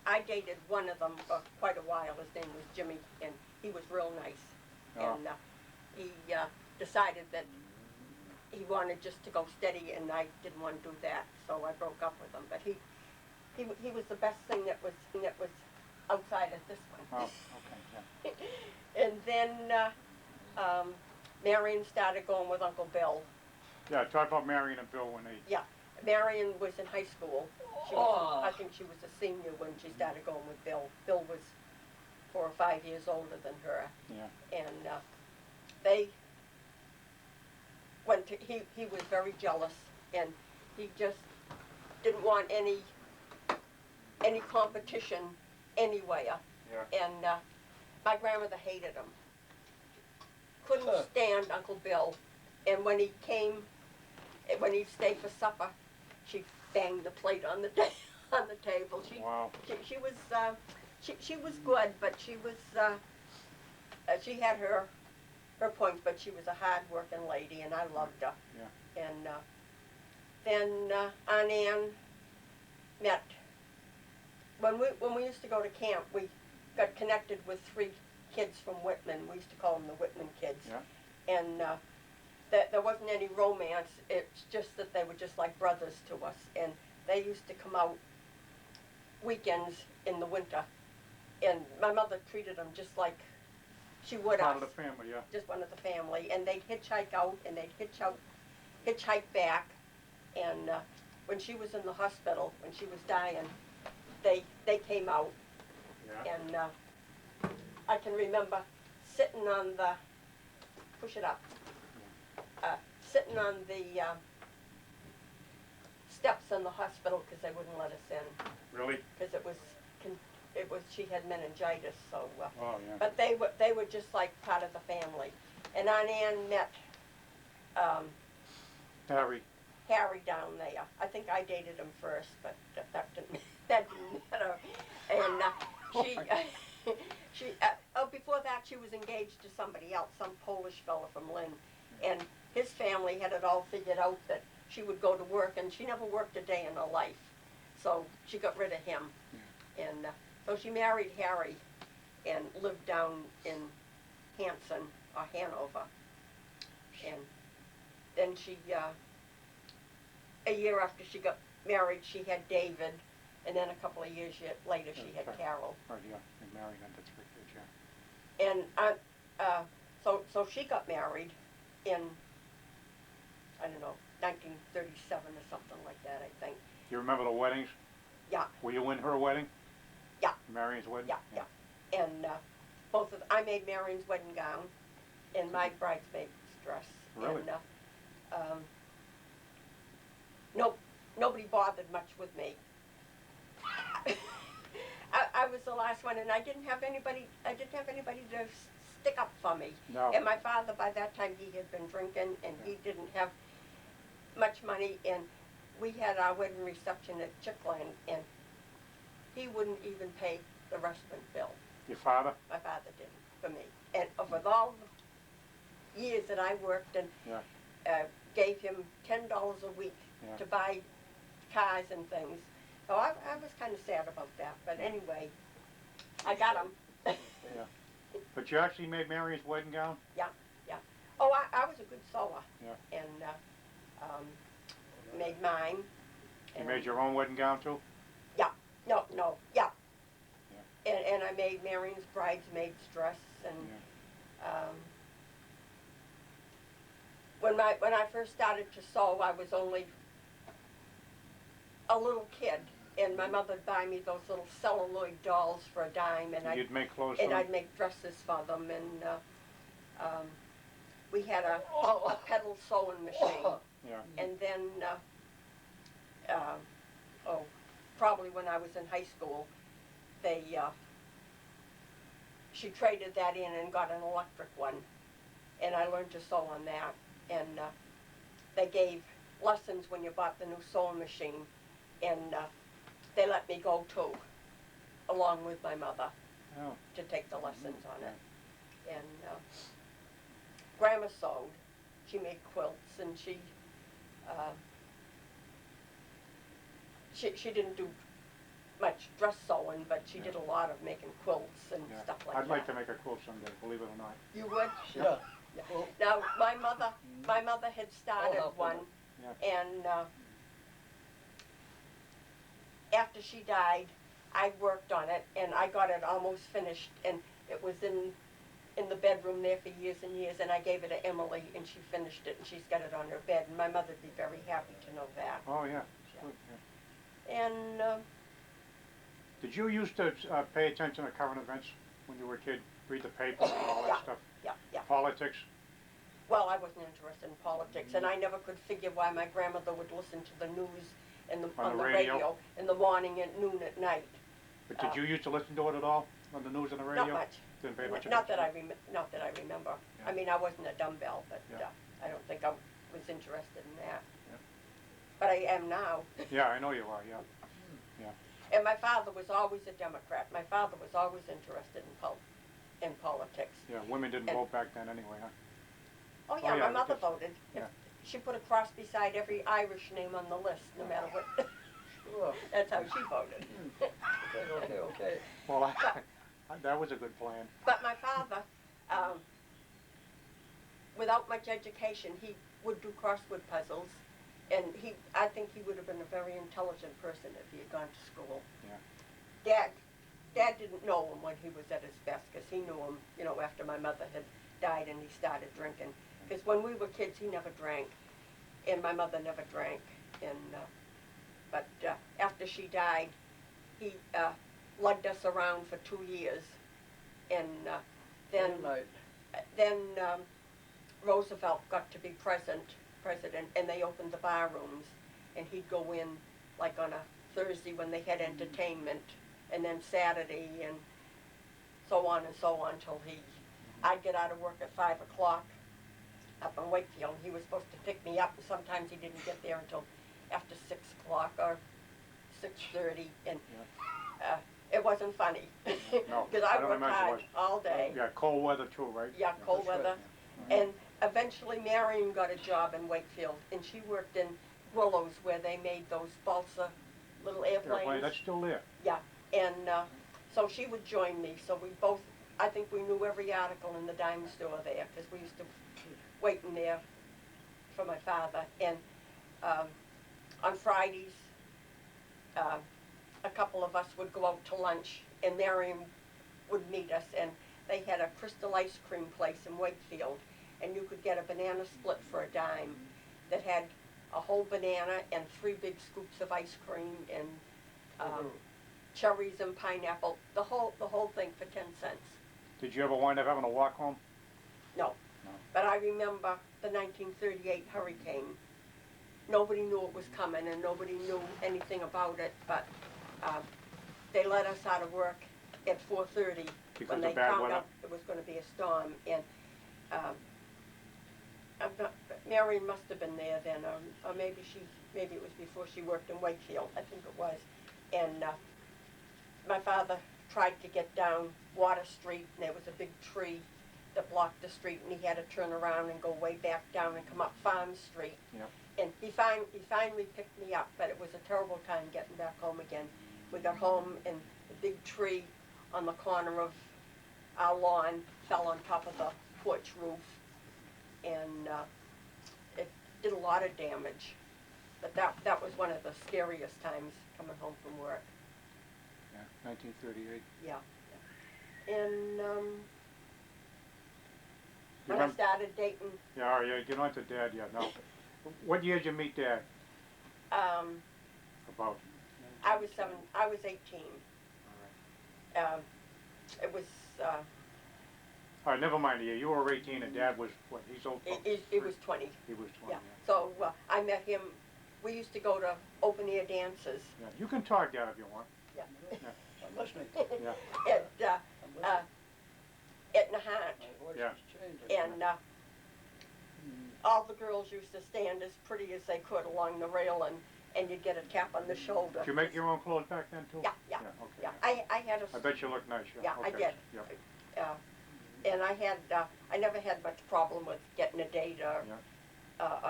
I dated one of them for quite a while. His name was Jimmy, and he was real nice. Oh. And he decided that he wanted just to go steady, and I didn't want to do that, so I broke up with him. But he was the best thing that was outside of this one. Oh, okay, And then Marion started going with Uncle Bill. Yeah, talk about Marion and Bill when they... Yeah, Marion was in high school. I think she was a senior when she started going with Bill. Bill was 4 or 5 years older than her. Yeah. And they went to, he was very jealous, and he just didn't want any competition anywhere. Yeah. And my grandmother hated him. Couldn't stand Uncle Bill. And when he came, when he'd stay for supper, she banged the plate on the on the table. Wow. She was she was good, but she was she had her points, but she was a hard-working lady, and I loved her. Yeah. And then Aunt Ann met when we used to go to camp. We got connected with 3 kids from Whitman. We used to call them the Whitman kids. Yeah. And there wasn't any romance. It's just that they were just like brothers to us. And they used to come out weekends in the winter. And my mother treated them just like she would us. Part of the family, yeah. Just one of the family. And they'd hitchhike out, and they'd hitchhike back. And when she was in the hospital, when she was dying, they came out. Yeah. And I can remember sitting on the, push it up, sitting on the steps in the hospital because they wouldn't let us in. Really? Because it was she had meningitis, so, Oh, yeah. but they were just like part of the family. And Aunt Ann met, Harry. Harry down there. I think I dated him first, but that didn't that didn't matter. And before that she was engaged to somebody else, some Polish fella from Lynn, and his family had it all figured out that she would go to work, and she never worked a day in her life, so she got rid of him, and so she married Harry, and lived down in Hanson or Hanover, and then she. A year after she got married, she had David, and then a couple of years later, she had Carol. Right, yeah, and married under 3 kids, yeah. And so she got married in, I don't know, 1937 or something like that, I think. Do you remember the weddings? Yeah. Were you in her wedding? Yeah. Marion's wedding? Yeah. And I made Marion's wedding gown, and my bridesmaid's dress. Really? And, nobody bothered much with me. I was the last one, and I didn't have anybody to stick up for me. No. And my father, by that time, he had been drinking, and he didn't have much money, and we had our wedding reception at Chickland, and he wouldn't even pay the restaurant bill. Your father? My father didn't, for me. And with all the years that I worked and gave him $10 a week to buy cars and things. So I was kind of sad about that. But anyway, I got him. Yeah. But you actually made Marion's wedding gown? Yeah. Oh, I was a good sewer. Yeah. And made mine. You made your own wedding gown too? Yeah. No. Yeah. And I made Marion's bridesmaid's dress. And when I first started to sew, I was only a little kid, and my mother would buy me those little celluloid dolls for a dime, and you'd make clothes for them? I'd make dresses for them, and we had a pedal sewing machine, and then probably when I was in high school, she traded that in and got an electric one, and I learned to sew on that, and they gave lessons when you bought the new sewing machine, and they let me go too, along with my mother, to take the lessons on it. And Grandma sewed. She made quilts, and she didn't do much dress sewing, but she did a lot of making quilts and stuff like that. I'd like to make a quilt someday, believe it or not. You would? Yeah. Well, now, my mother had started one, and after she died, I worked on it, and I got it almost finished, and it was in the bedroom there for years and years, and I gave it to Emily, and she finished it, and she's got it on her bed, and my mother'd be very happy to know that. Oh, yeah. Good, yeah. And did you used to pay attention to current events when you were a kid? Read the paper and all that stuff? Yeah. Politics? Well, I wasn't interested in politics, and I never could figure why my grandmother would listen to the news on the radio in the morning and noon at night. But did you used to listen to it at all on the news and the radio? Not much. Didn't pay much Not attention? that I remember. Yeah. I mean, I wasn't a dumbbell, but I don't think I was interested in that. But I am now. Yeah, I know you are, yeah. And my father was always a Democrat. My father was always interested in politics. Yeah, women didn't vote back then anyway, huh? Oh yeah, my mother because- voted. yeah. She put a cross beside every Irish name on the list, no matter what. Sure. That's how she voted. Okay. Well, that was a good plan. But my father, without much education, he would do crossword puzzles, and I think he would have been a very intelligent person if he had gone to school. Yeah. Dad didn't know him when he was at his best, because he knew him, after my mother had died and he started drinking. Because when we were kids, he never drank, and my mother never drank. And but after she died, he lugged us around for 2 years, and then Roosevelt got to be president, and they opened the bar rooms, and he'd go in like on a Thursday when they had entertainment, and then Saturday, and so on and so on till I'd get out of work at 5 o'clock up in Wakefield. He was supposed to pick me up, and sometimes he didn't get there until after 6 o'clock or 6:30, and it wasn't funny. No, Because I I don't worked imagine it hard was. all day. Yeah, cold weather too, right? Yeah, cold That's right, weather. And eventually Marion got a job in Wakefield, and she worked in Willows where they made those balsa little airplanes. That's still there. Yeah, and so she would join me. So we both, I think we knew every article in the dime store there because we used to wait in there for my father. And on Fridays, a couple of us would go out to lunch, and Marion would meet us. And they had a Crystal ice cream place in Wakefield, and you could get a banana split for a dime that had a whole banana and 3 big scoops of ice cream and cherries and pineapple, the whole thing for 10 cents. Did you ever wind up having to walk home? No. But I remember the 1938 hurricane. Nobody knew it was coming, and nobody knew anything about it, but they let us out of work at 4:30 when they found out it was going to be a storm. And Marion must have been there then, or maybe it was before she worked in Wakefield. I think it was. And my father tried to get down Water Street, and there was a big tree that blocked the street, and he had to turn around and go way back down and come up Farm Street. Yep. And he finally picked me up, but it was a terrible time getting back home again. We got home, and the big tree on the corner of our lawn fell on top of the porch roof, and it did a lot of damage. But that was one of the scariest times coming home from work. Yeah, 1938. Yeah. And when I started dating, Yeah, get on to Dad, yeah, no. What year did you meet Dad? About? I was 18. All right. It was, All right, never mind the year. You were 18 and Dad was, what, he's old? he was 20. He was 20, Yeah. So I met him, we used to go to open air dances. Yeah, you can talk, Dad, if you want. Yeah. I'm listening. Yeah. At Nahant. My voice Yeah. has changed. And all the girls used to stand as pretty as they could along the railing, and you'd get a tap on the shoulder. Did you make your own clothes back then, too? Yeah. Okay. Yeah, I had a... I bet you look nice, Yeah, I okay. did. Yeah. And I never had much problem with getting a date or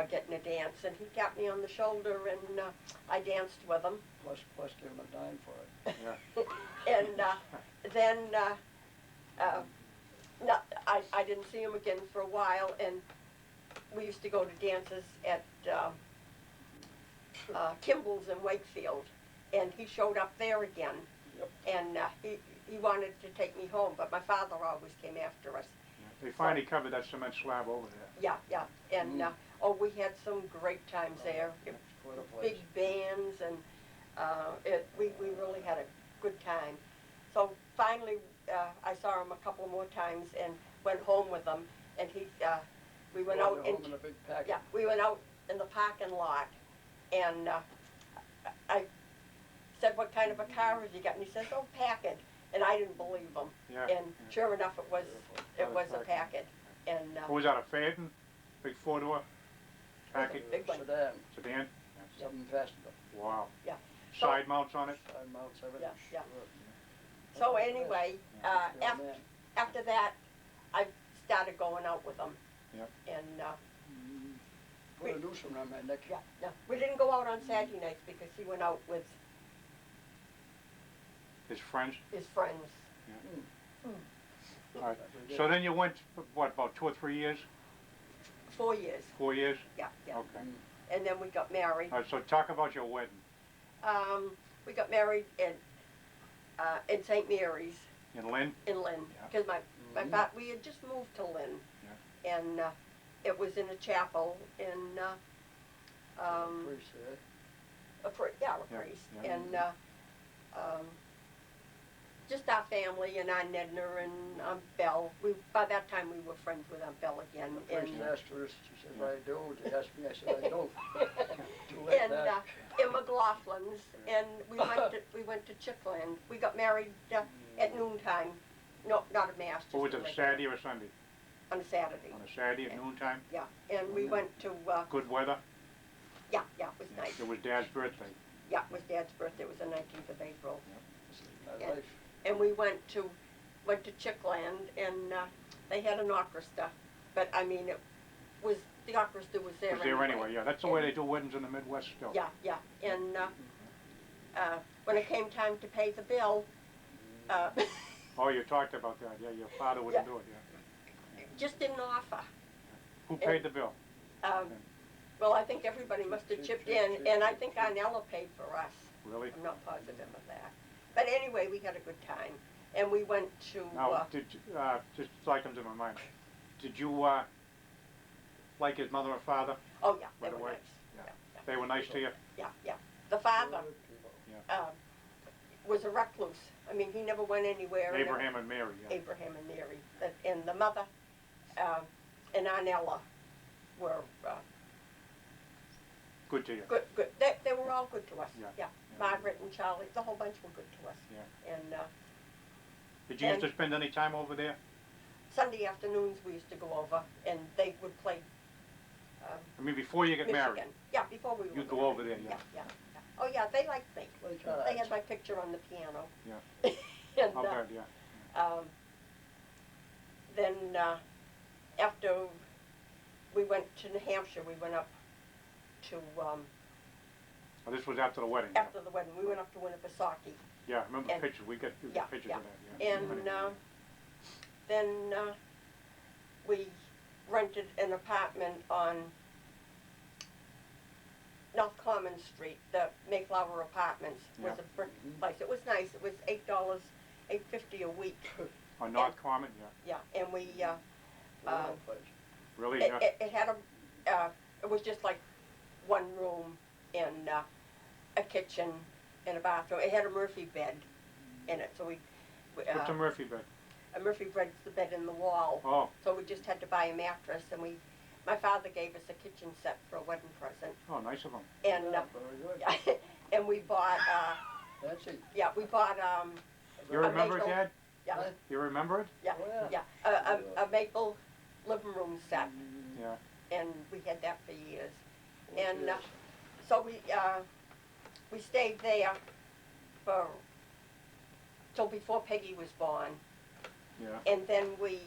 getting a dance. And he tapped me on the shoulder, and I danced with him. Plus give him a dime for it. Yeah. And then I didn't see him again for a while, and we used to go to dances at Kimball's in Wakefield, and he showed up there again. Yep. And he wanted to take me home, but my father always came after us. They finally covered that cement slab over there. Yeah, and we had some great times there. Quite a place. Big bands, and we really had a good time. So finally, I saw him a couple more times and went home with him, and we went out home in a big package. Yeah, we went out in the parking lot, and I said, "What kind of a car have you got?" And he says, "Oh, Packard." And I didn't believe him. Yeah. And sure enough, it was a Packard. And What was that, a Phaeton? Big four-door package? Big one. Sedan, Sedan? 7-passenger. Wow. Yeah. Side mounts on it? Side mounts, everything. Yeah. Sure. So anyway, Yeah, man. after that, I started going out with him. Yep. And Put a noose around my neck. yeah, we didn't go out on Saturday nights because he went out with His friends? his friends. All right. So then you went, what, about 2 or 3 years? 4 years. 4 years? Yeah. Okay. And then we got married. All right, so talk about your wedding. We got married in St. Mary's In Lynn? in Lynn, Yeah. because we had just moved to Lynn, and it was in a chapel in Priest, eh? a priest, Yeah. and just our family and Aunt Edna and Aunt Belle. By that time we were friends with Aunt Belle again. The priest And asked her, she says, I do. They asked me, I said, I don't. Too late and back. in McLaughlin. McLaughlins, and we went to Chickland. We got married at noontime. No, not a mass. What was just it, a Saturday or Sunday? on a Saturday. On a Saturday at noontime? Yeah, and we went to. Good weather? Yeah, it was nice. It was Dad's birthday. Yeah, it was Dad's birthday. It was the 19th of April. My life. And we went to Chickland, and they had an orchestra, but I mean the orchestra was there. It was there anyway, yeah. That's the way they do weddings in the Midwest still. Yeah, and when it came time to pay the bill, Oh, you talked about that, yeah. Your father wouldn't do it, yeah. just didn't offer. Who paid the bill? Well, I think everybody must have chipped in, and I think Arnella paid for us. Really? I'm not positive of that. But anyway, we had a good time, and we went to. Now, just so I comes to my mind, did you like his mother and father? Oh yeah, they Right were away? nice. Yeah. They were nice to you? Yeah. The father Yeah. was a recluse. I mean, he never went anywhere. Abraham and Mary, yeah. Abraham and Mary, and the mother and Arnella were Good to you? good. They were all good to us. Yeah. Margaret and Charlie, the whole bunch were good to us. Yeah. And Did you used to spend any time over there? Sunday afternoons we used to go over, and they would play. I mean, before you get married? Michigan. Yeah, before we were. You'd go over there, yeah. Yeah. Oh yeah, they liked me. They had my picture on the piano. Yeah. And, How bad, yeah. Then after we went to New Hampshire, we went up to Oh, this was after the wedding, yeah. after the wedding. We went up to Winnipesaukee. Yeah, I remember And- pictures. We got Yeah, pictures yeah. of that, yeah. And then we rented an apartment on North Common Street. The Mayflower Apartments was Yeah. a brick place. It was nice. It was $8.50 a week. On North Common, yeah. Yeah, and we Really, yeah? it had it was just like one room and a kitchen and a bathroom. It had a Murphy bed in it, so we What's a Murphy bed? a Murphy bed's the bed in the wall. Oh, So we just had to buy a mattress, and my father gave us a kitchen set for a wedding present, oh, nice of them. and Very good. and we bought That's it. we bought You remember it, maple- Dad? yeah You remember it? yeah Oh, yeah. a maple living room set, Yeah. and we had that for years, and so we stayed there for till before Peggy was born. Yeah. And then we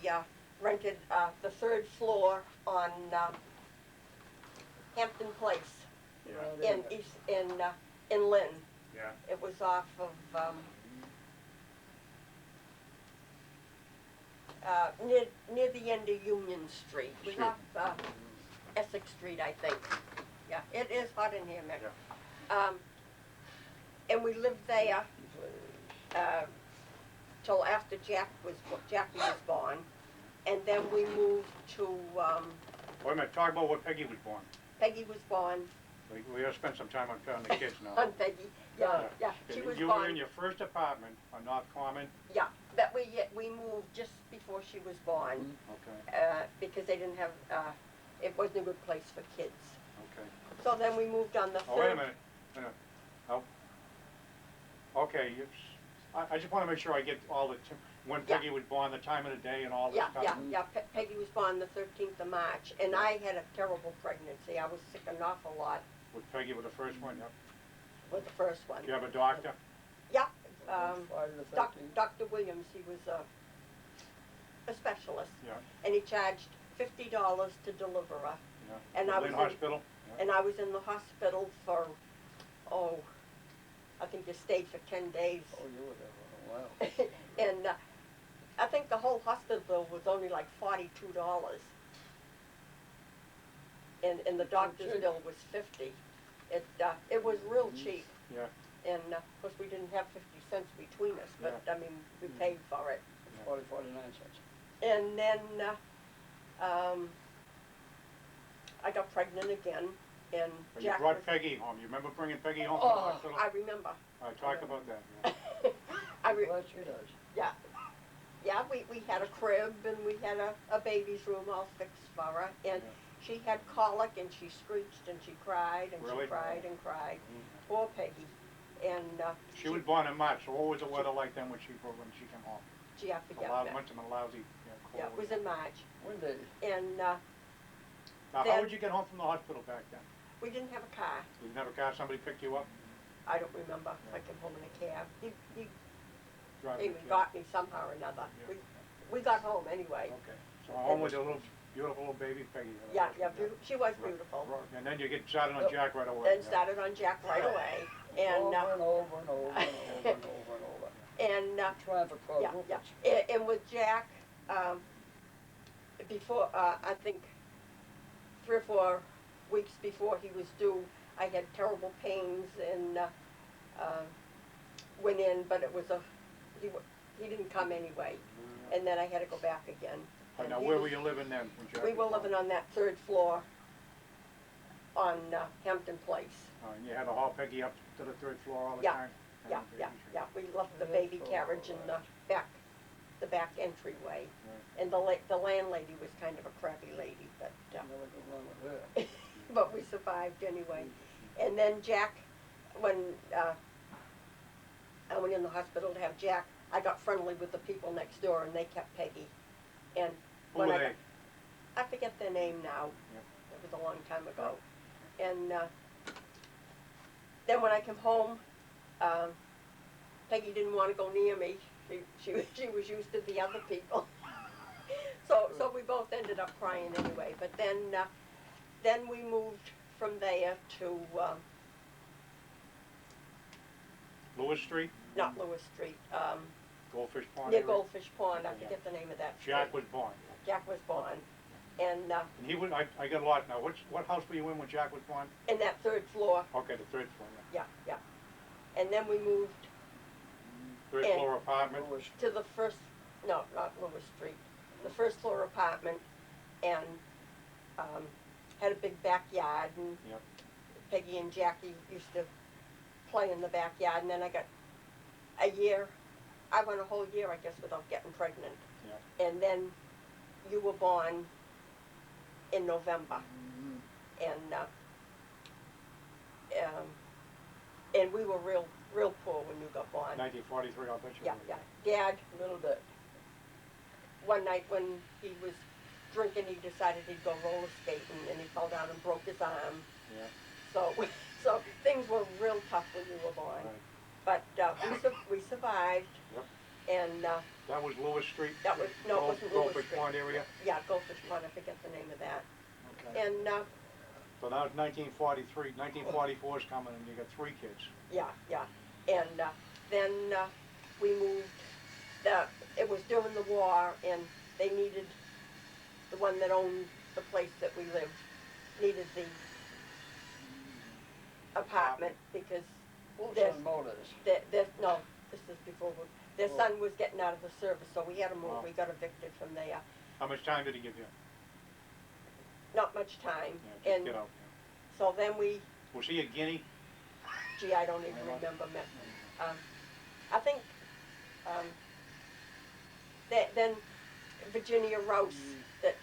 rented the third floor on Hampton Place in Lynn. Yeah. It was off of near the end of Union Street. We Sure. off Essex Street, I think. Yeah, it is hot in here, Mick. Yeah. And we lived there till after Jackie was born, and then we moved to Wait a minute, talk about what Peggy was born. Peggy was born We gotta spend some time on the kids now. on Peggy. Yeah. She was You were born. in your first apartment on North Common? Yeah, that we moved just before she was born Okay, because they didn't have it wasn't a good place for kids. okay. So then we moved on the Oh, wait a third. minute. Oh. Okay, I just wanna make sure I get all the, when Yeah. Peggy was born, the time of the day and all this Yeah, stuff. Peggy was born the 13th of March, and I had a terrible pregnancy. I was sick an awful lot Was Peggy with the first one, yep. with the first one. Do you have a doctor? Yeah, Friday the 13th. Dr. Williams, he was a specialist, Yeah, and he charged $50 to deliver her. yeah. And I was Lynn in- Hospital? Yeah. And I was in the hospital for, I think you stayed for 10 days. Oh, you were there for a while. And I think the whole hospital bill was only like $42. And the doctor's cheap. bill was $50. It was real cheap. Yeah, And of course, we didn't have 50 cents between us, but I mean, we paid for it. 49 cents. And then I got pregnant again, and but you Jack brought was, Peggy home. You remember bringing Peggy home from the oh, hospital? I remember. All right, talk about that, yeah. Well, she does. Yeah, we had a crib and we had a baby's room all fixed for her, and she had colic and she screeched and she cried and Really? she cried and cried. Poor Peggy. And She was born in March, so what was the weather like then when she came home? gee, I A forget loud, that. must have been lousy, cold. Yeah, it was in March. Windy. And Now, how then- would you get home from the hospital back then? we didn't have a car. You didn't have a car, somebody picked you up? I don't remember if I came home in a cab. He Drive came you and to- got me somehow or another. Yeah. We got home anyway. Okay, so home with a little, beautiful little baby Peggy. Yeah, she was beautiful. And then you get started on Jack right away. Then started on Jack right away. And Over and over and over and over and over and over. and Traffic yeah, quadruples. yeah. And with Jack, before I think 3 or 4 weeks before he was due, I had terrible pains and went in, but it was he didn't come anyway. And then I had to go back again. Right, And now, he where was- were you living then when Jack We was were born? living on that 3rd floor on Hampton Place. And you had to haul Peggy up to the 3rd floor all the Yeah, time? Yeah, yeah, yeah. We left the baby carriage in the back entryway. And the landlady was kind of a crappy lady, but Never go wrong with that. but we survived anyway. And then Jack, when I went in the hospital to have Jack, I got friendly with the people next door, and they kept Peggy. And Who when were I they? I forget their name now. Yep. It was a long time ago. And then when I came home, Peggy didn't want to go near me. She was used to the other people. So we both ended up crying anyway. But then we moved from there to Lewis Street, not Lewis Street, Goldfish Pond near area? Goldfish Pond. I Okay, yeah. forget the name of that street. Jack was born. Jack was born, and And he was, I got lost now, what house were you in when Jack was born? in that 3rd floor. Okay, the 3rd floor, Yeah, yeah. And then we moved yeah. 3rd And- floor apartment, Lewis. to the first, no, not Lewis Street, the 1st floor apartment, and had a big backyard, and Yep. Peggy and Jackie used to play in the backyard, and then I got I went a whole year, I guess, without getting pregnant. Yeah. And then you were born in November, and we were real poor when you got born. 1943, I'll bet you. Yeah, were. yeah. Dad, A little bit. one night when he was drinking, he decided he'd go roller skating, and he fell down and broke his arm. Yeah. So things were real tough when you were born. Right. But we survived. Yep. And That was Lewis Street? that was, no, it wasn't Lewis Goldfish Street. Pond area? Yeah, Goldfish Pond, I forget the name of that. Okay. And So now it's 1943, 1944 is coming and you got 3 kids. yeah, yeah. And then we moved, it was during the war, and they needed, the one that owned the place that we lived, needed the apartment because there's, Wilson Motors. no, this is before, their son was getting out of the service, so we had to move, Wow. we got evicted from there. How much time did he give you? Not much time, Yeah, just and get out. so then we, Was he a guinea? gee, I don't even remember, I think, then Virginia Rouse, that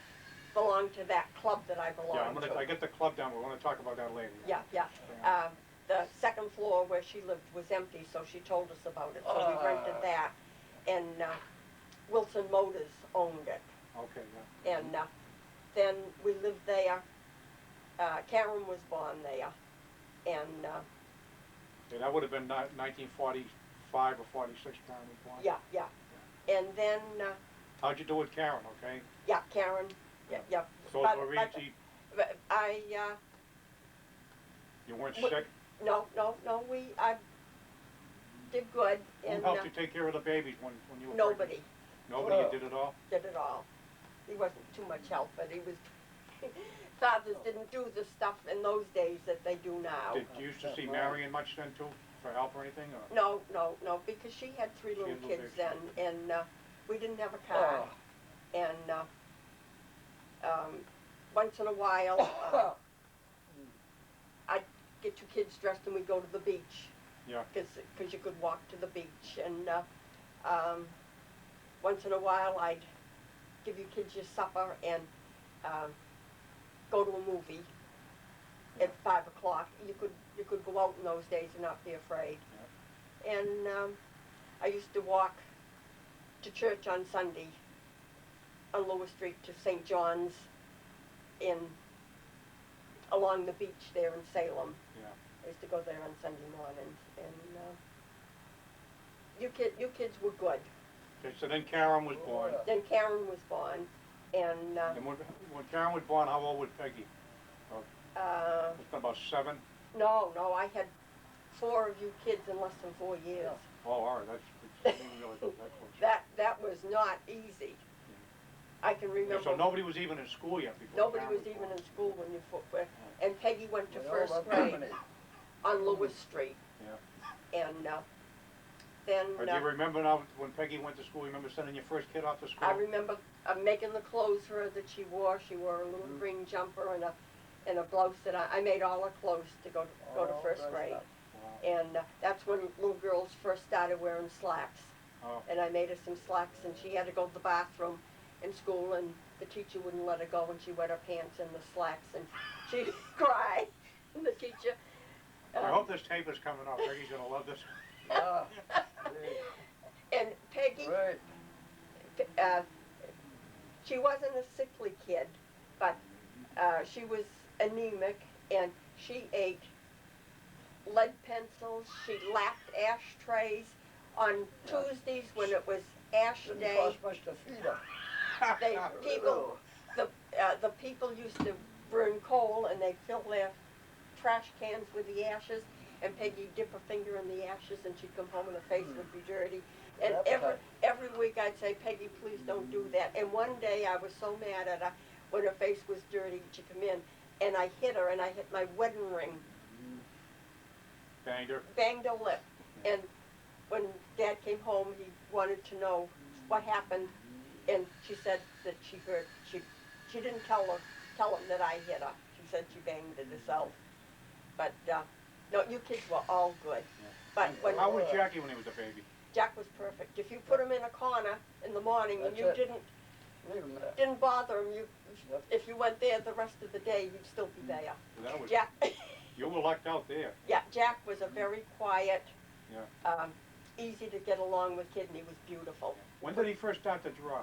belonged to that club that I belonged to. I get the club down, we're gonna talk about that later. Yeah, yeah. The 2nd floor where she lived was empty, so she told us about it, so we rented that. And Wilson Motors owned it. Okay, yeah. And then we lived there. Karen was born there. And Yeah, that would have been 1945 or 46 Karen was born. yeah, yeah. And then, How'd you do with Karen, okay? yeah, Karen, yeah. So But- it was but- easy, But you weren't What- sick? no, I did good. Who And helped you take care of the babies when you were nobody pregnant? Nobody, you did it all? did it all. He wasn't too much help, but he was, fathers didn't do the stuff in those days that they do now. Did you used to see Marion much then too, for help or anything, or? No, because she had 3 little had little kids babies. then, and we didn't have a car. And once in a while, I'd get 2 kids dressed and we'd go to the beach. Yeah. Because you could walk to the beach. And once in a while, I'd give you kids your supper and go to a movie at 5 o'clock. You could go out in those days and not be afraid. And I used to walk to church on Sunday on Lewis Street to St. John's along the beach there in Salem. Yeah. I used to go there on Sunday mornings, and you kids were good. Okay, so then Karen was born. Then Karen was born, and And when Karen was born, how old was Peggy? It's been about 7? no, I had 4 of you kids in less than 4 years. Oh, all right, I didn't realize that close. That was not easy. I can remember. So nobody was even in school yet before Nobody Karen was even born. in school when you and Peggy went to We all first love grade company. on Lewis Street. Yeah. And then But do you remember now when Peggy went to school, you remember sending your first kid off to school? I remember making the clothes for her that she wore. She wore a little green jumper and a blouse that I made all her clothes to go to first grade. Wow. And that's when little girls first started wearing slacks. Oh. And I made her some slacks, and she had to go to the bathroom in school, and the teacher wouldn't let her go, and she wet her pants in the slacks, and she'd cry. And the teacher. I hope this tape is coming off. Peggy's gonna love this. Yeah. And Peggy, Right. she wasn't a sickly kid, but she was anemic, and she ate lead pencils. She lapped ashtrays on Tuesdays when it was ash Didn't day. cost much to feed her. The people used to burn coal, and they'd fill their trash cans with the ashes, and Peggy'd dip her finger in the ashes, and she'd come home and her face would be dirty. And every week I'd say, Peggy, please don't do that. And one day I was so mad at her when her face was dirty, she'd come in, and I hit her, and I hit my wedding ring, Banged her. banged her lip. And when Dad came home, he wanted to know what happened, and she said that she heard, she didn't tell him that I hit her. She said she banged it herself. But, no, you kids were all good. But when How was Jackie when he was a baby? Jack was perfect. If you put him in a corner in the morning and That's you it. didn't Leave 'em there. didn't bother him, Yep. if you went there the rest of the day, you'd still be there. That was, Jack, you were lucked out there. yeah, Jack was a very quiet, Yeah. easy to get along with kid, and he was beautiful. When did he first start to draw?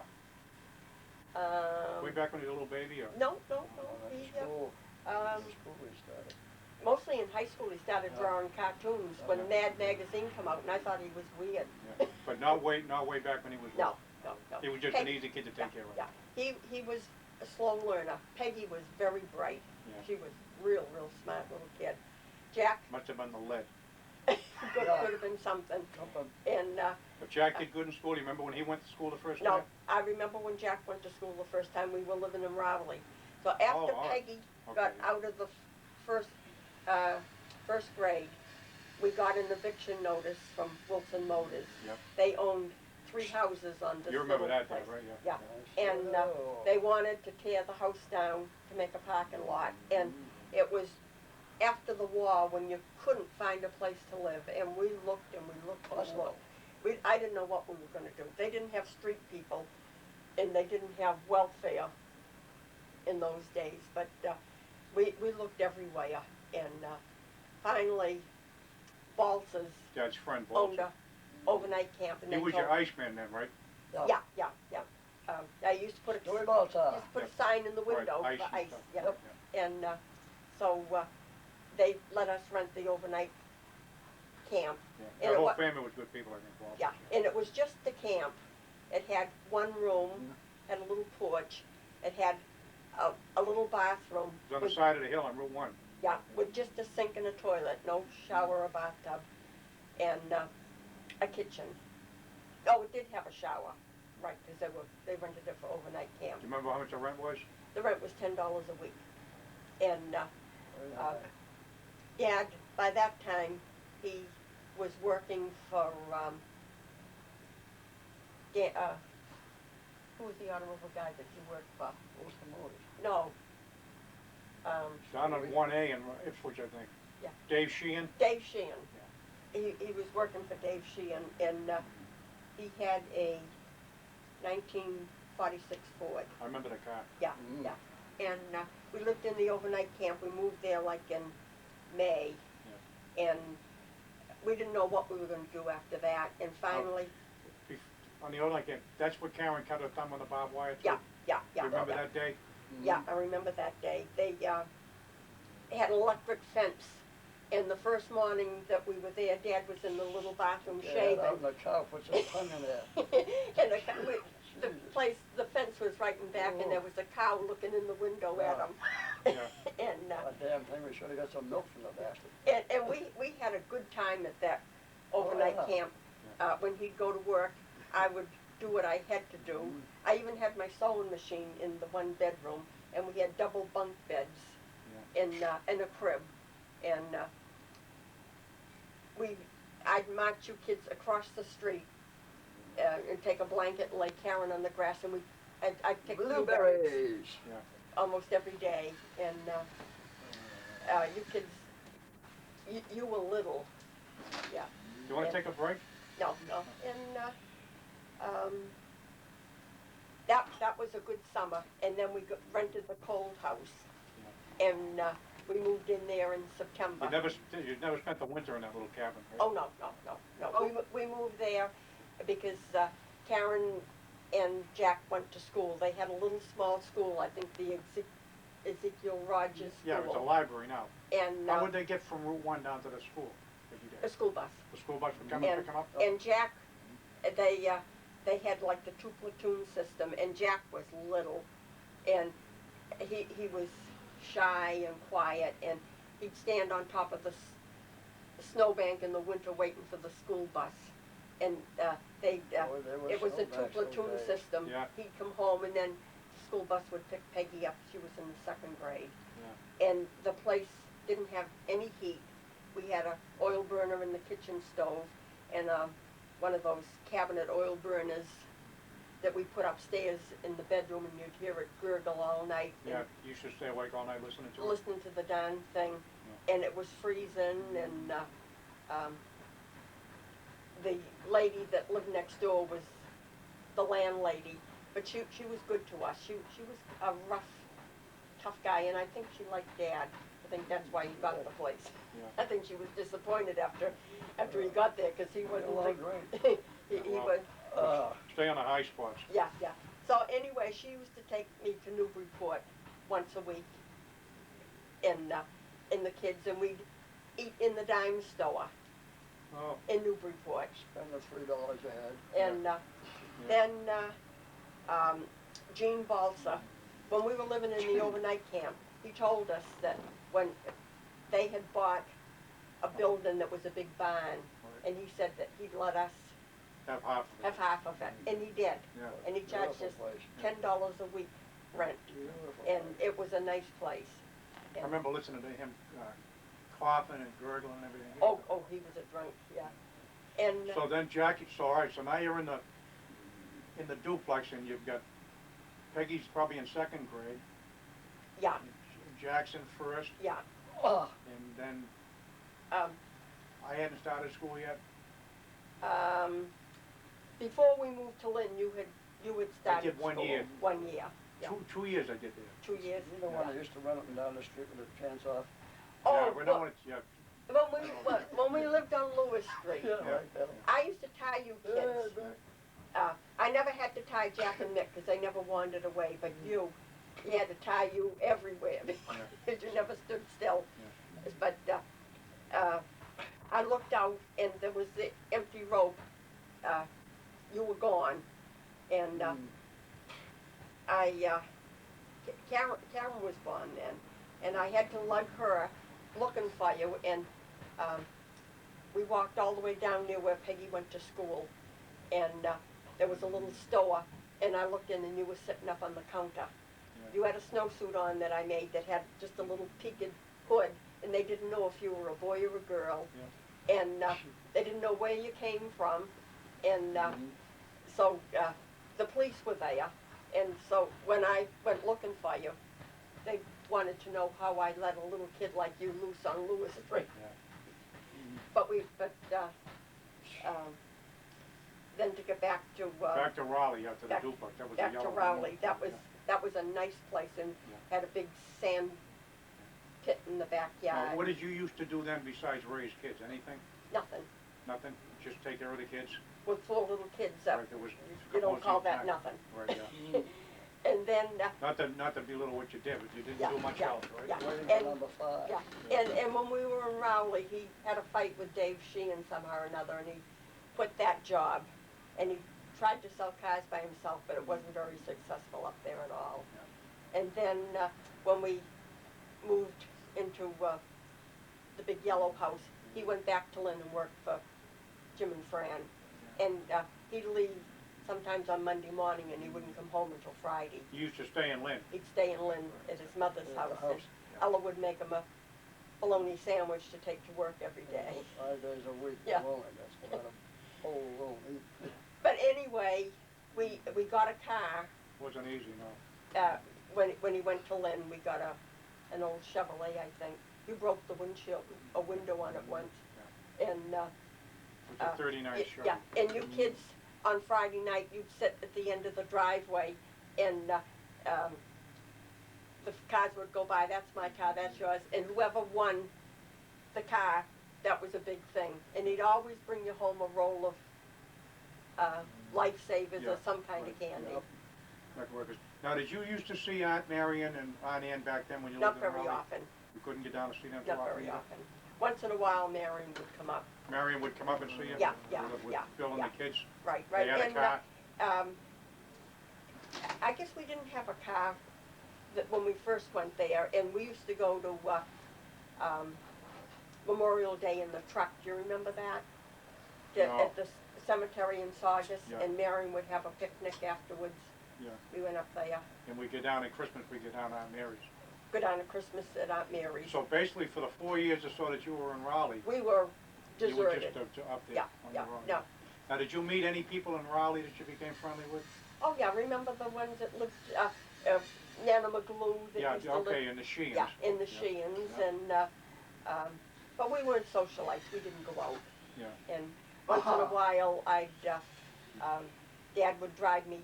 Way Um, back when he was a little baby, or? no, Oh, he, that's school. um, School we started. mostly in high school he started drawing cartoons when Mad Magazine came out, and I thought he was weird. Yeah. But not way back when he was No, little. no. He was just an easy kid to take care of. Yeah, he was a slow learner. Peggy was very bright. Yeah. She was real smart little kid. Jack Must have been the lead. could have been something. Something. And But Jack did good in school. Do you remember when he went to school the first no, time? I remember when Jack went to school the first time. We were living in Rowley. So after all right. Peggy Okay. got out of the first grade, we got an eviction notice from Wilson Motors. Yep. They owned 3 houses on this You remember little that, place. Dave, right? Yeah. Yeah. And they wanted to tear the house down to make a parking lot, and it was after the war when you couldn't find a place to live, and we looked and we looked and we looked. I didn't know what we were going to do. They didn't have street people, and they didn't have welfare in those days, but we looked everywhere, and finally Balsas Dad's friend, owned Balsa. a overnight camp, and He they was told your Iceman then, right? yeah. I used to put a Story about sign in the window Right, for and ice. stuff. Yeah. And so they let us rent the overnight camp. Yeah. And That it whole wa- family was good people, I think, Balsa. Yeah, and it was just the camp. It had one room, had a little porch. It had a little bathroom. It was on the with- side of the hill on Route 1. Yeah, with just a sink and a toilet, no shower or bathtub, and a kitchen. Oh, it did have a shower, right? Because they rented it for overnight camp. Do you remember how much the rent was? The rent was $10 a week, and Dad, by that time, he was working for who was the automobile guy that you worked for? Wilson Motors. No. Down on 1A in Ipswich, I think. Yeah. Dave Sheehan? Dave Sheehan. He was working for Dave Sheehan, and he had a 1946 Ford. I remember the car. Yeah, Mm. yeah. and we lived in the overnight camp. We moved there like in May, and we didn't know what we were going to do after that. And finally, On the overnight camp, that's where Karen cut her thumb on the barbed wire too? yeah. You remember that day? Yeah, I remember that day. They had an electric fence, and the first morning that we were there, Dad was in the little bathroom shaving. Out in the cow, put some tongue in there. And the fence was right in back, and there was a cow looking in the window at him. Yeah. And God damn thing, we should've got some milk from the bastard. and we had a good time at that overnight camp. When he'd go to work, I would do what I had to do. I even had my sewing machine in the one bedroom, and we had double bunk beds in a crib. And I'd march you kids across the street and take a blanket and lay Karen on the grass, and I'd pick blueberries almost every day. And you kids, you were little, yeah. You want to take a break? No. And that was a good summer. And then we rented the cold house, and we moved in there in September. You never spent the winter in that little cabin, right? Oh, no. We moved there because Karen and Jack went to school. They had a little small school, I think the Ezekiel Rogers School. Yeah, it's a library now. And How would they get from Route 1 down to the school every day? a school bus. The school bus would come and pick them up? And Jack, they had like the 2 platoon system, and Jack was little, and he was shy and quiet, and he'd stand on top of the snowbank in the winter waiting for the school bus. And it was a 2 platoon system. Yeah. He'd come home, and then the school bus would pick Peggy up. She was in the 2nd grade. Yeah. And the place didn't have any heat. We had an oil burner in the kitchen stove, and one of those cabinet oil burners that we put upstairs in the bedroom, and you'd hear it gurgle all night. Yeah, you should stay awake all night listening to it. Listening to the darn thing, and it was freezing, and the lady that lived next door was the landlady, but she was good to us. She was a rough, tough guy, and I think she liked Dad. I think that's why he got the place. Yeah. I think she was disappointed after he got there, because he wasn't Well, like, great. he was, Stay on the high spots. yeah. So anyway, she used to take me to Newburyport once a week, and the kids, and we'd eat in the dime store Oh, in Newburyport. Spend the $3 a head. And then Gene Balsa, when we were living in the overnight camp, he told us that when they had bought a building that was a big barn, and he said that he'd let us have half. have half of it, and he did. Yeah. And he charged us Beautiful place. $10 a week rent, Beautiful and place. it was a nice place. I remember listening to him coughing and gurgling and everything. Oh, he was a drunk, yeah. And So then Jackie, all right, so now you're in the duplex, and you've got, Peggy's probably in 2nd grade. yeah, Jackson first, yeah. and then I hadn't started school yet. Before we moved to Lynn, you had started did 1 school. year. 1 year, yeah. 2 years I did there. 2 years. You the one that used to run up and down the street with his pants off? Oh, Yeah, we don't want to, when we lived on Lewis Street, Like that. I used to tie you kids. I never had to tie Jack and Nick because they never wandered away, but he had to tie you everywhere because you never stood still. But I looked out, and there was the empty rope. You were gone, and Karen was gone then, and I had to lug her looking for you, and we walked all the way down near where Peggy went to school, and there was a little store, and I looked in, and you were sitting up on the counter. Yeah. You had a snowsuit on that I made that had just a little peaked hood, and they didn't know if you were a boy or a girl, and they didn't know where you came from, and so the police were there, and so when I went looking for you, they wanted to know how I let a little kid like you loose on Lewis Street. But then to get back to Back to Raleigh after the duplex, that was the back to yellow one. Raleigh, that that was a nice place and had a big sand pit in the Now, backyard. what did you used to do then besides raise kids? Anything? Nothing. Nothing? Just take care of the kids? With 4 little kids, Right, there was a you couple don't of call same that time. nothing. Right, yeah. And then, Not to belittle what you did, but you didn't Yeah, do much yeah, else, right? yeah. Waiting And- for number 5. yeah, and when we were in Rowley, he had a fight with Dave Sheehan somehow or another, and he quit that job. And he tried to sell cars by himself, but it wasn't very successful up there at all. And then, when we moved into, the big yellow house, he went back to Lynn and worked for Jim and Fran. And, he'd leave sometimes on Monday morning, and he wouldn't come home until Friday. You used to stay in Lynn. He'd stay in Lynn at his mother's Yeah, the house, house. and Ella would make him a bologna sandwich to take to work every day. 5 days a week, Yeah. alone, that's a lot of whole little meat. But anyway, we got a car, Wasn't easy, no. when he went to Lynn, we got an old Chevrolet, I think. He broke the windshield, a window on it once, and, It was a 39 Chevy. yeah, and you kids, on Friday night, you'd sit at the end of the driveway, and, the cars would go by, that's my car, that's yours, and whoever won the car, that was a big thing. And he'd always bring you home a roll of, Lifesavers Yeah, or some kind of right, candy. Yep. Like workers. Now, did you used to see Aunt Marion and Aunt Ann back then when you Not lived in very Raleigh? often, You couldn't get down to see them too not often very either? often. Once in a while, Marion would come up, Marion would come up and see you? Yeah, yeah, With yeah, Bill and yeah. the kids? right, They right. had a And, car? I guess we didn't have a car when we first went there, and we used to go to, Memorial Day in the truck, do you remember that? No. At the cemetery in Saugus, Yeah. and Marion would have a picnic afterwards. Yeah. We went up there, And we get down at Christmas, we get down Aunt Mary's. go down to Christmas at Aunt Mary's. So basically, for the 4 years or so that you were in Raleigh, We were you were deserted. just up there Yeah, on yeah, your own. no. Now, did you meet any people in Raleigh that you became friendly with? Oh, yeah, remember the ones that lived, Nana McGlue that Yeah, used to live? okay, in the Sheehan's. Yeah, in the Yeah, Sheehan's, yeah. and, but we weren't socialites, we didn't go out. Yeah. And once in a while, Dad would drive me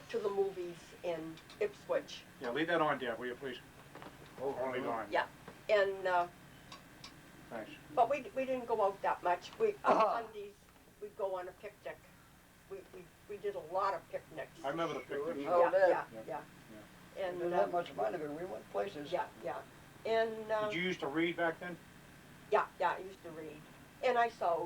to the movies in Ipswich. Yeah, leave that on, Dad, will you please? Only gone. Yeah, and, Thanks. but we didn't go out that much. On Sundays, we'd go on a picnic. We did a lot of picnics. I remember the pictures. Oh, Yeah, Dad. yeah, Yeah. yeah. We And, didn't have much money, but we went places. yeah, yeah. And, Did you used to read back then? yeah, I used to read. And I sewed.